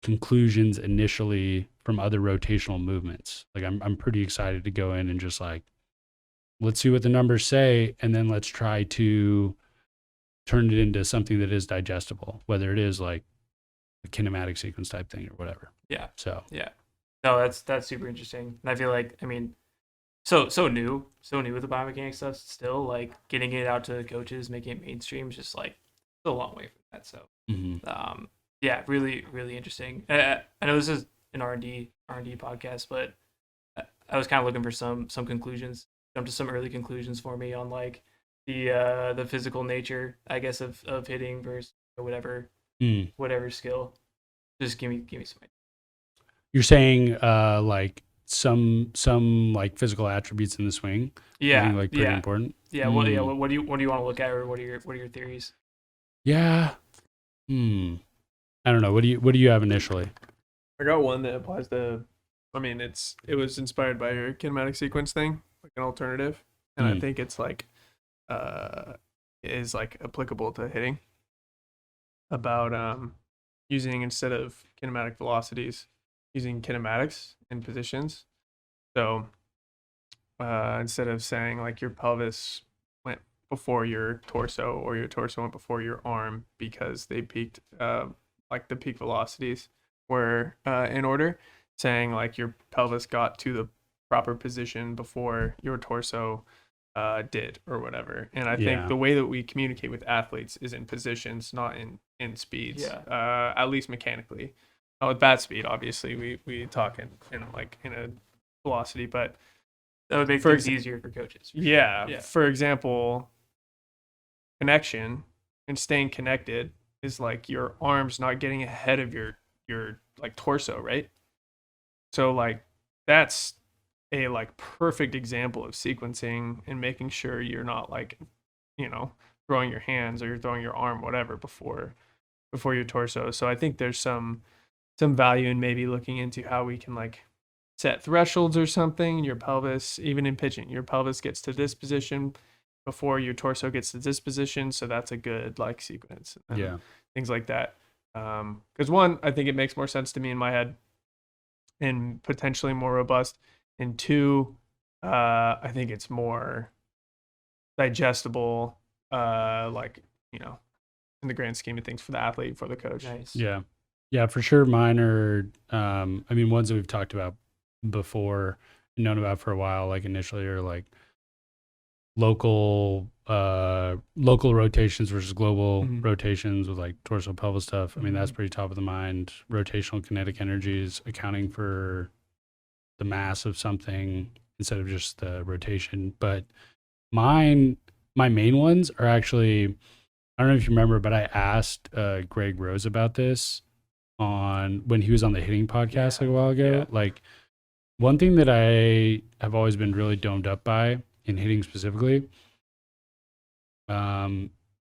conclusions initially from other rotational movements. Like I'm pretty excited to go in and just like, let's see what the numbers say, and then let's try to turn it into something that is digestible, whether it is like a kinematic sequence type thing or whatever. Yeah. So Yeah. No, that's super interesting. And I feel like, I mean, so new with the biomechanics stuff still, like getting it out to coaches, making it mainstream is just like still a long way from that. So yeah, really, really interesting. I know this is an R&D podcast, but I was kind of looking for some conclusions, jump to some early conclusions for me on like the physical nature, I guess, of hitting versus whatever skill. Just give me some idea. You're saying like some like physical attributes in the swing. Yeah, I think, like pretty important. Yeah. What do you want to look at, or what are your theories? Yeah. I don't know. What do you have initially? I got one that applies to. I mean, it was inspired by your kinematic sequence thing, like an alternative, and I think it's like, is like applicable to hitting. About using, instead of kinematic velocities, using kinematics in positions. So instead of saying like your pelvis went before your torso, or your torso went before your arm because they peaked, like the peak velocities were in order, saying like your pelvis got to the proper position before your torso did, or whatever. And I think the way that we communicate with athletes is in positions, not in speeds. At least mechanically. With bat speed, obviously we talk in a velocity, but that would make things easier for coaches. Yeah. For example, connection and staying connected is like your arms not getting ahead of your like torso, right? So like that's a like perfect example of sequencing and making sure you're not like, throwing your hands or you're throwing your arm, whatever, before your torso. So I think there's some value in maybe looking into how we can like set thresholds or something. Your pelvis, even in pitching, your pelvis gets to this position before your torso gets to this position. So that's a good like sequence. And things like that. Because one, I think it makes more sense to me in my head and potentially more robust. And two, I think it's more digestible, like, in the grand scheme of things for the athlete, for the coach. Nice. Yeah, for sure. Mine are, ones that we've talked about before, known about for a while, like initially, are like local rotations versus global rotations with like torso pelvis stuff. I mean, that's pretty top of the mind. Rotational kinetic energies, accounting for the mass of something instead of just the rotation. But my main ones are actually, I don't know if you remember, but I asked Greg Rose about this when he was on the hitting podcast like a while ago. Like, one thing that I have always been really domed up by in hitting specifically, I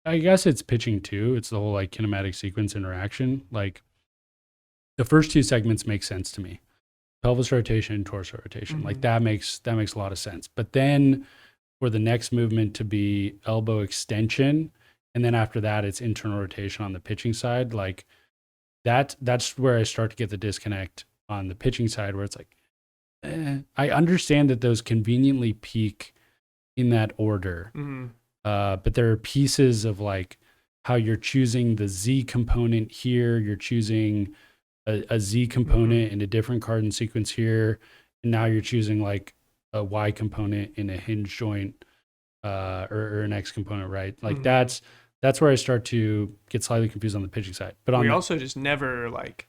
guess it's pitching too. It's the whole like kinematic sequence interaction. Like, the first two segments make sense to me. Pelvis rotation, torso rotation. Like that makes a lot of sense. But then for the next movement to be elbow extension, and then after that it's internal rotation on the pitching side, like that's where I start to get the disconnect on the pitching side, where it's like, I understand that those conveniently peak in that order. But there are pieces of like how you're choosing the Z component here, you're choosing a Z component in a different card and sequence here, and now you're choosing like a Y component in a hinge joint or an X component, right? Like that's where I start to get slightly confused on the pitching side. But we also just never like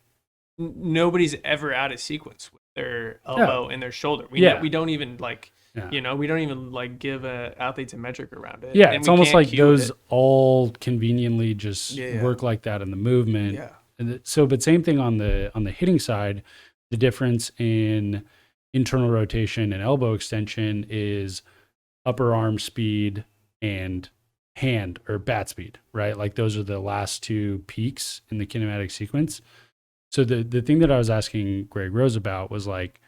nobody's ever out of sequence with their elbow and their shoulder. We don't even like we don't even like give athletes a metric around it. Yeah, it's almost like those all conveniently just work like that in the movement. Yeah. And but same thing on the hitting side. The difference in internal rotation and elbow extension is upper arm speed and hand or bat speed, right? Like those are the last two peaks in the kinematic sequence. So the thing that I was asking Greg Rose about was like,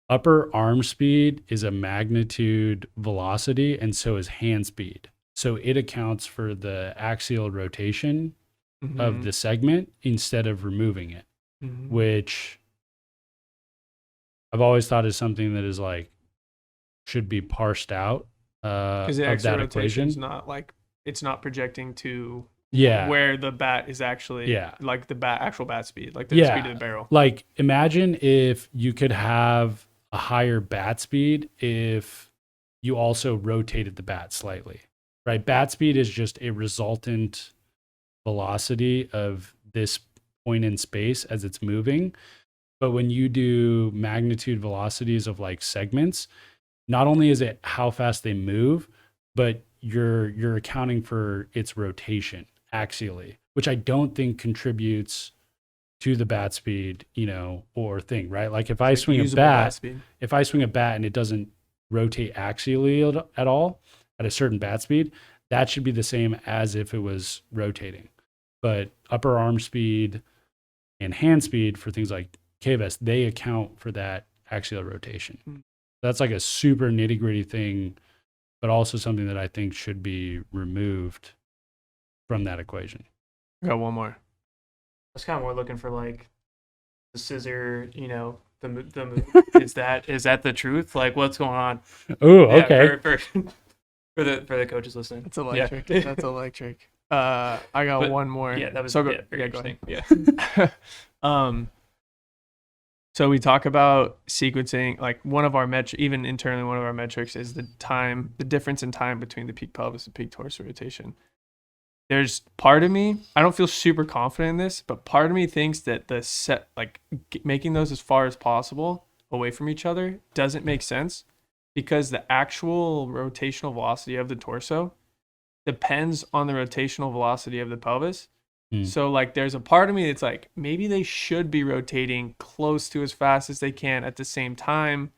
upper arm speed is a magnitude velocity, and so is hand speed. So it accounts for the axial rotation of the segment instead of removing it, which I've always thought is something that is like should be parsed out Because the of extra that rotation is equation. not like it's not projecting to Yeah. where the bat is actually Yeah. like the actual bat speed, like the speed of the barrel. Like imagine if you could have a higher bat speed if you also rotated the bat slightly, right? Bat speed is just a resultant velocity of this point in space as it's moving. But when you do magnitude velocities of like segments, not only is it how fast they move, but you're accounting for its rotation axially, which I don't think contributes to the bat speed, or thing, right? Like if I Like swing a usable bat bat, speed. if I swing a bat and it doesn't rotate axially at all at a certain bat speed, that should be the same as if it was rotating. But upper arm speed and hand speed for things like K-Vest, they account for that axial rotation. That's like a super nitty gritty thing, but also something that I think should be removed from that equation. Got one more. I was kind of more looking for like the scissor, the move. Is that the truth? Like, what's going on? Oh, Yeah, okay. For the coaches listening. That's electric. Yeah. That's electric. I got But, one more. Yeah, that was so very go interesting. ahead. Yeah. So we talk about sequencing, like one of our even internally, one of our metrics is the difference in time between the peak pelvis and peak torso rotation. There's part of me, I don't feel super confident in this, but part of me thinks that the set, like making those as far as possible away from each other doesn't make sense because the actual rotational velocity of the torso depends on the rotational velocity of the pelvis. So like there's a part of me that's like maybe they should be rotating close to as fast as they can at the same time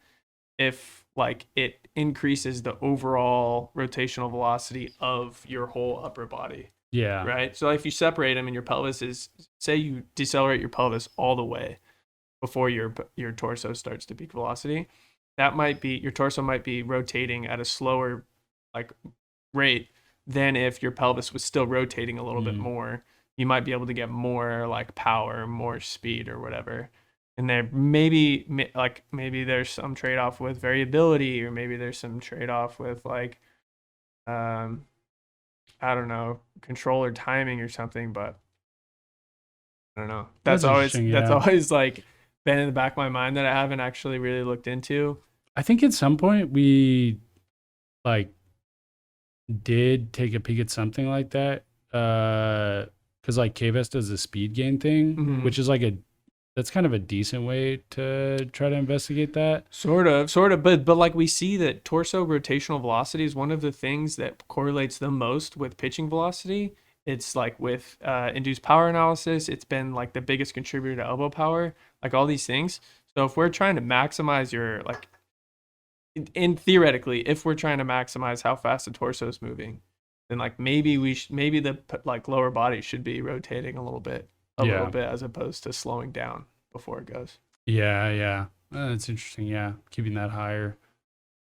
if like it increases the overall rotational velocity of your whole upper body. Yeah. Right? So if you separate them and your pelvis is, say you decelerate your pelvis all the way before your torso starts to peak velocity, that might be, your torso might be rotating at a slower like rate than if your pelvis was still rotating a little bit more. You might be able to get more like power, more speed or whatever. And there maybe there's some trade-off with variability, or maybe there's some trade-off with like, I don't know, controller timing or something, but I don't know. That's always like been in the back of my mind that I haven't actually really looked into. I think at some point we like did take a peek at something like that. Because like K-Vest does the speed gain thing, which is like that's kind of a decent way to try to investigate that. Sort of, but like we see that torso rotational velocity is one of the things that correlates the most with pitching velocity. It's like with induced power analysis, it's been like the biggest contributor to elbow power, like all these things. So if we're trying to maximize your like, theoretically, if we're trying to maximize how fast the torso is moving, then like maybe the like lower body should be rotating a little bit as opposed to slowing down before it goes. Yeah. That's interesting. Yeah. Keeping that higher.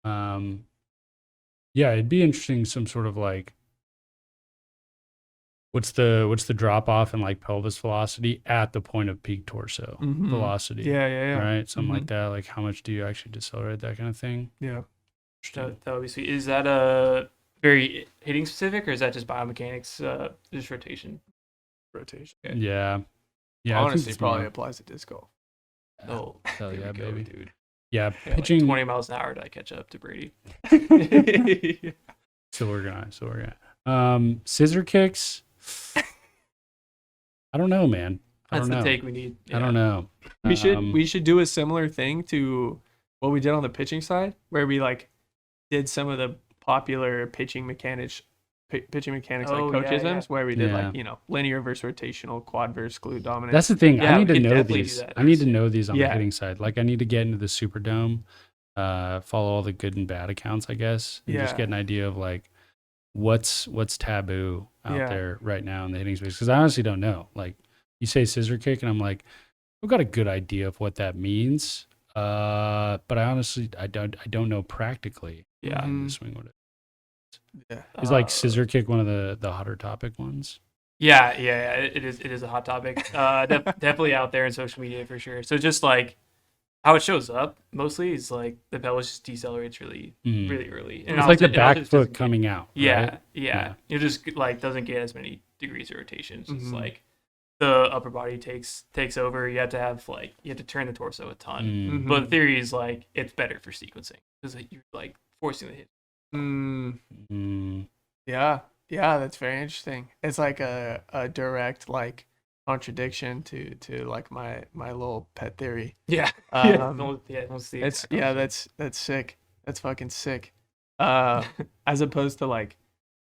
Yeah, it'd be interesting. Some sort of like, what's the drop off in like pelvis velocity at the point of peak torso velocity? Yeah. Right. Something like that. Like how much do you actually decelerate, that kind of thing? Yeah. That would be sweet. Is that a very hitting specific, or is that just biomechanics, just rotation? Okay. Yeah. Honestly, probably applies to disc golf. Oh, hell yeah, go, baby. dude. Yeah, Like pitching 20 miles an hour to catch up to Brady. Still working on. Scissor kicks. I don't know, man. That's the take we need. I don't know. We should do a similar thing to what we did on the pitching side, where we like did some of the popular pitching mechanics like coachisms, where we did like linear versus rotational, quad versus glute dominant. That's the thing. Yeah, I need we to could know definitely these. do that. I need to know these on the Yeah. hitting side. Like I need to get into the Superdome, follow all the good and bad accounts, I guess, and just Yeah. get an idea of like what's taboo out Yeah. there right now in the hitting space. Because I honestly don't know. Like you say scissor kick, and I'm like, I've got a good idea of what that means. But I honestly I don't know practically. Yeah. how to swing with it. Yeah. Is like scissor kick one of the hotter topic ones? Yeah. It is a hot topic. Definitely out there in social media for sure. So just like how it shows up mostly is like the pelvis just decelerates really early. And It's like the it back just foot doesn't coming out. Yeah, Right? yeah. It just like doesn't get as many degrees of rotation. It's Mhm. like the upper body takes over. You have to turn the torso a ton. Mm. But the theory is like it's better for sequencing because you're like forcing the hit. Mm. Yeah, that's very interesting. It's like a direct like contradiction to like my little pet theory. Yeah. Um, Don't see It's exact opposite. that's sick. That's fucking sick. As opposed to like,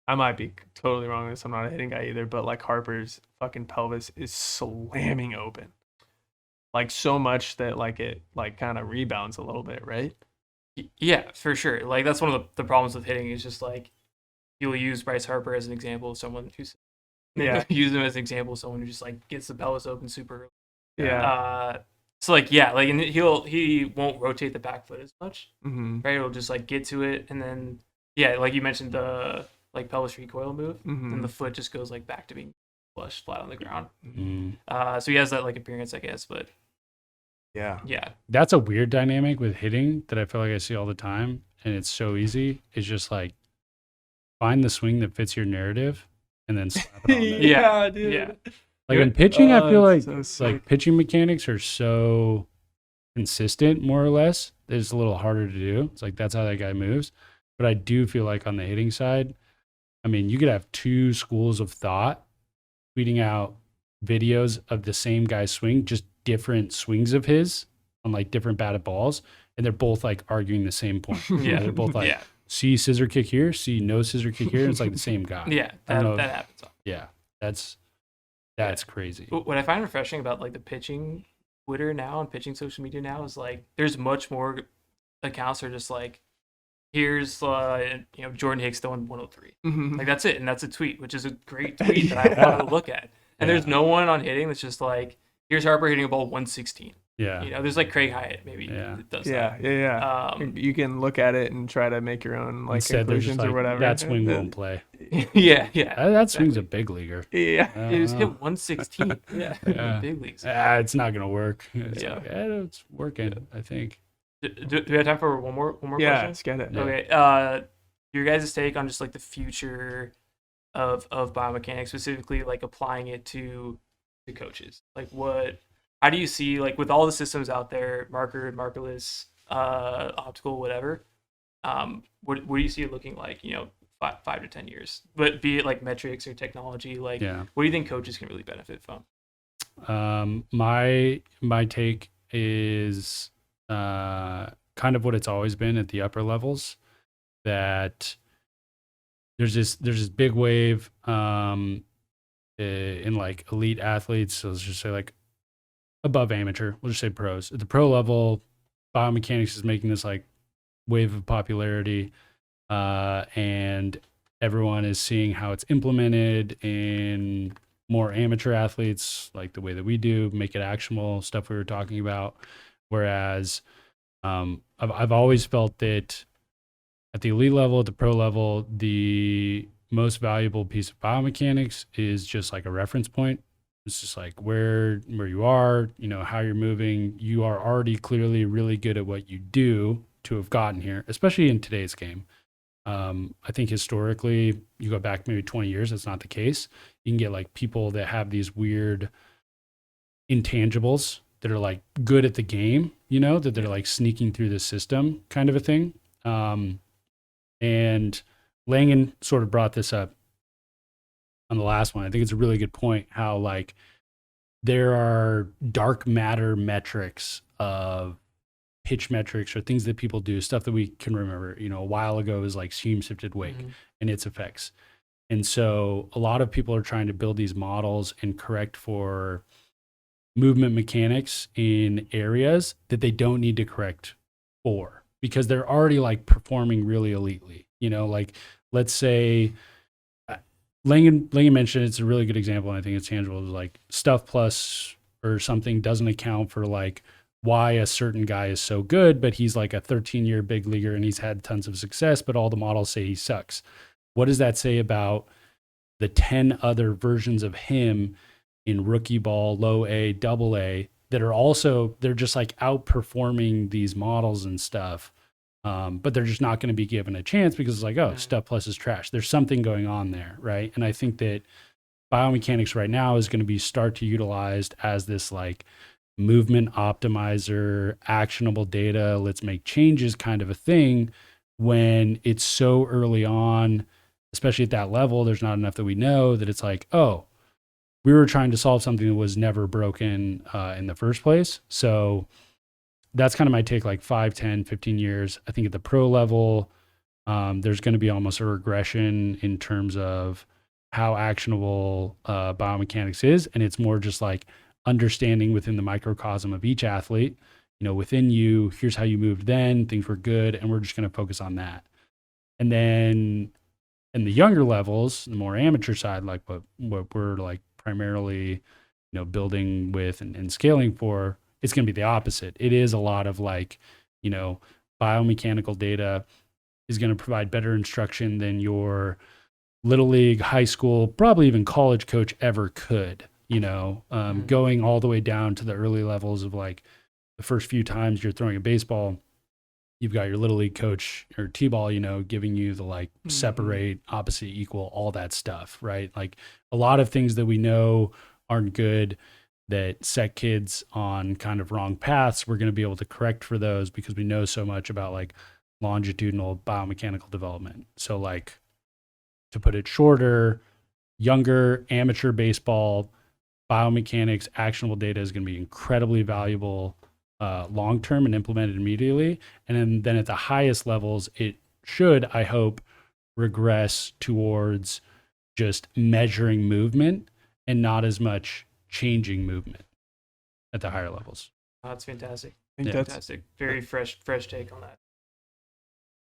I might be totally wrong on this. I'm not a hitting guy either, but like Harper's fucking pelvis is slamming open, like so much that like it like kind of rebounds a little bit, right? Yeah, for sure. Like that's one of the problems with hitting is just like you'll use Bryce Harper as an example of someone who's Yeah. use him as an example of someone who just like gets the pelvis open super early. Yeah. So like yeah, like and he won't rotate the back foot as much, Mm-hmm. right? It'll just like get to it and then yeah, like you mentioned the like pelvis recoil move, Mm-hmm. and the foot just goes like back to being flush flat on the ground. Mm. So he has that like appearance, I guess, but Yeah. yeah, That's a weird dynamic with hitting that I feel like I see all the time, and it's so easy. It's just like find the swing that fits your narrative, and then slap it on there. Yeah, dude. yeah. Like in pitching, I feel like so it's like sick. pitching mechanics are so consistent, more or less. That it's a little harder to do. It's like that's how that guy moves. But I do feel like on the hitting side, I mean, you could have two schools of thought tweeting out videos of the same guy's swing, just different swings of his on like different batted balls, and they're both like arguing the same point. Yeah. They're both like, yeah, see scissor kick here, see no scissor kick here. And it's like the same guy. yeah. I don't know. That happens. Yeah, that's crazy. What I find refreshing about like the pitching Twitter now and pitching social media now is like there's much more accounts that are just like here's Jordan Hicks throwing 103. Mhm. Like that's it, and that's a tweet, which is a great tweet that I want to look at. And there's no one on hitting that's just like here's Harper hitting a ball 116. Yeah. You know, there's like Craig Hyatt maybe Yeah. that does Yeah, that. you can look at it and try to make your own like Instead, they're just conclusions like, or whatever. that swing won't play. yeah. That swing's a big leaguer. Yeah. It was hit Uh, 116. Yeah. Yeah. Big leagues. it's not gonna work. It's Yeah. like, it's working. I think. Do we have time for one more Yeah, question? let's get it. Yeah. Okay. Your guys' take on just like the future of biomechanics, specifically like applying it to coaches. Like how do you see like with all the systems out there, markered, markerless, optical, whatever, what do you see it looking like, 5 to 10 years? But be it like metrics or technology, like Yeah. what do you think coaches can really benefit from? My take is kind of what it's always been at the upper levels, that there's this big wave in like elite athletes. So let's just say like above amateur, we'll just say pros. At the pro level, biomechanics is making this like wave of popularity, and everyone is seeing how it's implemented in more amateur athletes, like the way that we do, make it actionable, stuff we were talking about. Whereas I've always felt that at the elite level, at the pro level, the most valuable piece of biomechanics is just like a reference point. It's just like where you are, how you're moving. You are already clearly really good at what you do to have gotten here, especially in today's game. I think historically, you go back maybe 20 years, that's not the case. You can get like people that have these weird intangibles that are like good at the game, that they're like sneaking through the system kind of a thing. And Langen sort of brought this up on the last one. I think it's a really good point how like there are dark matter metrics of pitch metrics or things that people do, stuff that we can remember, a while ago is like seam shifted wake and its effects. And so a lot of people are trying to build these models and correct for movement mechanics in areas that they don't need to correct for because they're already like performing really elitely. Like let's say Langen mentioned, it's a really good example, and I think it's tangible. It's like stuff plus or something doesn't account for like why a certain guy is so good, but he's like a 13-year big leaguer and he's had tons of success, but all the models say he sucks. What does that say about the 10 other versions of him in rookie ball, low A, double A that are also, they're just like outperforming these models and stuff. But they're just not going to be given a chance because it's like, oh, Step Plus is trash. There's something going on there, right? And I think that biomechanics right now is going to be start to utilized as this like movement optimizer, actionable data, let's make changes kind of a thing when it's so early on, especially at that level, there's not enough that we know that it's like, oh, we were trying to solve something that was never broken in the first place. So that's kind of my take, like 5, 10, 15 years. I think at the pro level, there's going to be almost a regression in terms of how actionable biomechanics is. And it's more just like understanding within the microcosm of each athlete, you know, within you, here's how you moved then, things were good, and we're just going to focus on that. And then in the younger levels, the more amateur side, like what we're like primarily, you know, building with and scaling for, it's going to be the opposite. It is a lot of like, you know, biomechanical data is going to provide better instruction than your little league, high school, probably even college coach ever could, you know, going all the way down to the early levels of like the first few times you're throwing a baseball, you've got your little league coach or T-ball, you know, giving you the like separate, opposite, equal, all that stuff, right? Like a lot of things that we know aren't good that set kids on kind of wrong paths, we're going to be able to correct for those because we know so much about like longitudinal biomechanical development. So like, to put it shorter, younger amateur baseball, biomechanics, actionable data is going to be incredibly valuable long-term and implemented immediately. And then at the highest levels, it should, I hope, regress towards just measuring movement and not as much changing movement at the higher levels. Oh, that's fantastic. I think Yeah. that's Fantastic. Very fresh take on that.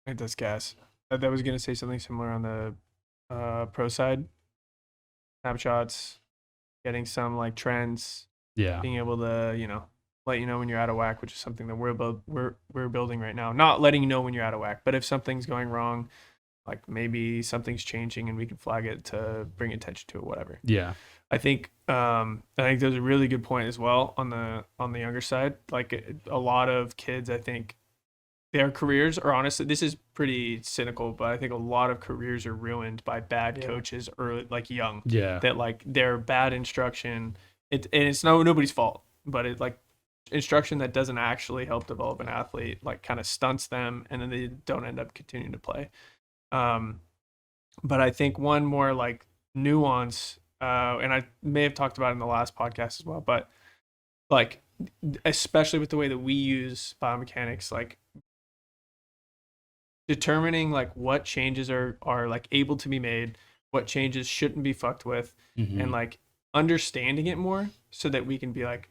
I think that's gas. I was gonna say something similar on the pro side. Snapshots, getting some like trends, Yeah. being able to, you know, let you know when you're out of whack, which is something that we're building right now. Not letting you know when you're out of whack, but if something's going wrong, like maybe something's changing and we can flag it to bring attention to it, whatever. Yeah. I think there's a really good point as well on the younger side. Like a lot of kids, I think their careers are, honestly, this is pretty cynical, but I think a lot of careers are ruined by bad coaches early, like young. Yeah. That like their bad instruction, and it's nobody's fault, but it like instruction that doesn't actually help develop an athlete, like kind of stunts them, and then they don't end up continuing to play. But I think one more like nuance, and I may have talked about it in the last podcast as well, but like especially with the way that we use biomechanics, like determining like what changes are like able to be made, what changes shouldn't be fucked with, and like understanding it more so that we can be like,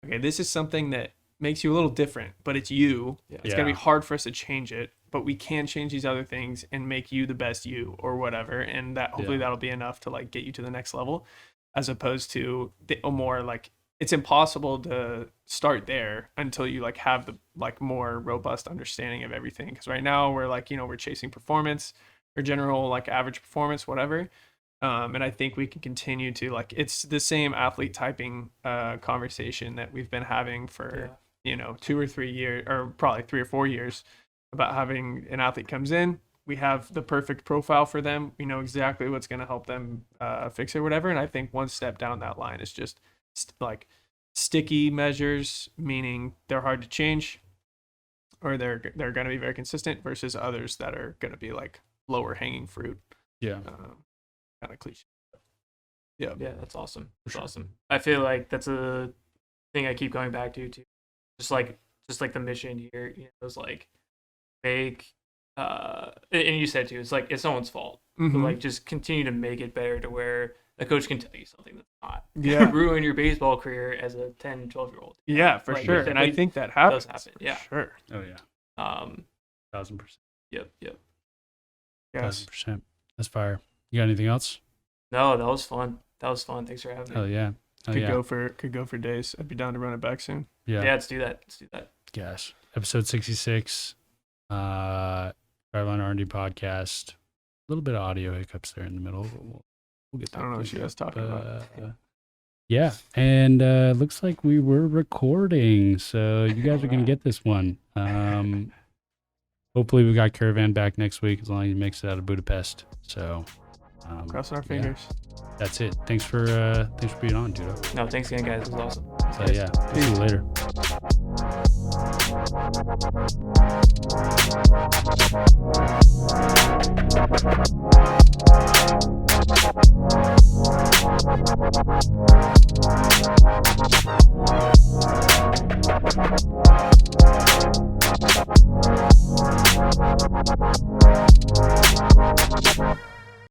okay, this is something that makes you a little different, but it's you. Yeah. It's gonna be hard for us to change it, but we can change these other things and make you the best you or whatever, and that hopefully that'll be enough to like get you to the next level, as opposed to the more like it's impossible to start there until you like have the like more robust understanding of everything. Because right now we're like, you know, we're chasing performance or general like average performance, whatever. And I think we can continue to like, it's the same athlete typing conversation that we've been having for, you know, 2 or 3 years, or probably 3 or 4 years, about having an athlete comes in, we have the perfect profile for them. We know exactly what's going to help them fix it or whatever. And I think one step down that line is just like sticky measures, meaning they're hard to change, or they're going to be very consistent, versus others that are going to be like lower hanging fruit. Yeah. Kind of cliche. Yeah, that's awesome. That's awesome. I feel like that's a thing I keep going back to too. Just like the mission here, you know, is like make and you said too, it's like it's someone's fault. But like just continue to make it better to where the coach can tell you something that's not ruin your baseball career as a 10, 12-year-old. Yeah, for sure. And I think that happens. Does happen. Yeah. Sure. Oh yeah. 1000%. Yep. Yes. 1000%. That's fire. You got anything else? No, that was fun. Thanks for having me. Oh yeah. Could go for days. I'd be down to run it back soon. Yeah, let's do that. Yes. Episode 66. Driveline R&D podcast. A little bit of audio hiccups there in the middle. We'll get that. I don't know what you guys talking about. Yeah, and looks like we were recording, so you guys are gonna get this one. Hopefully we got Caravan back next week as long as he makes it out of Budapest. So Crossing our yeah, fingers. that's it. Thanks for being on, Dutto. No, thanks again, guys. It was awesome. So yeah, we'll see you later.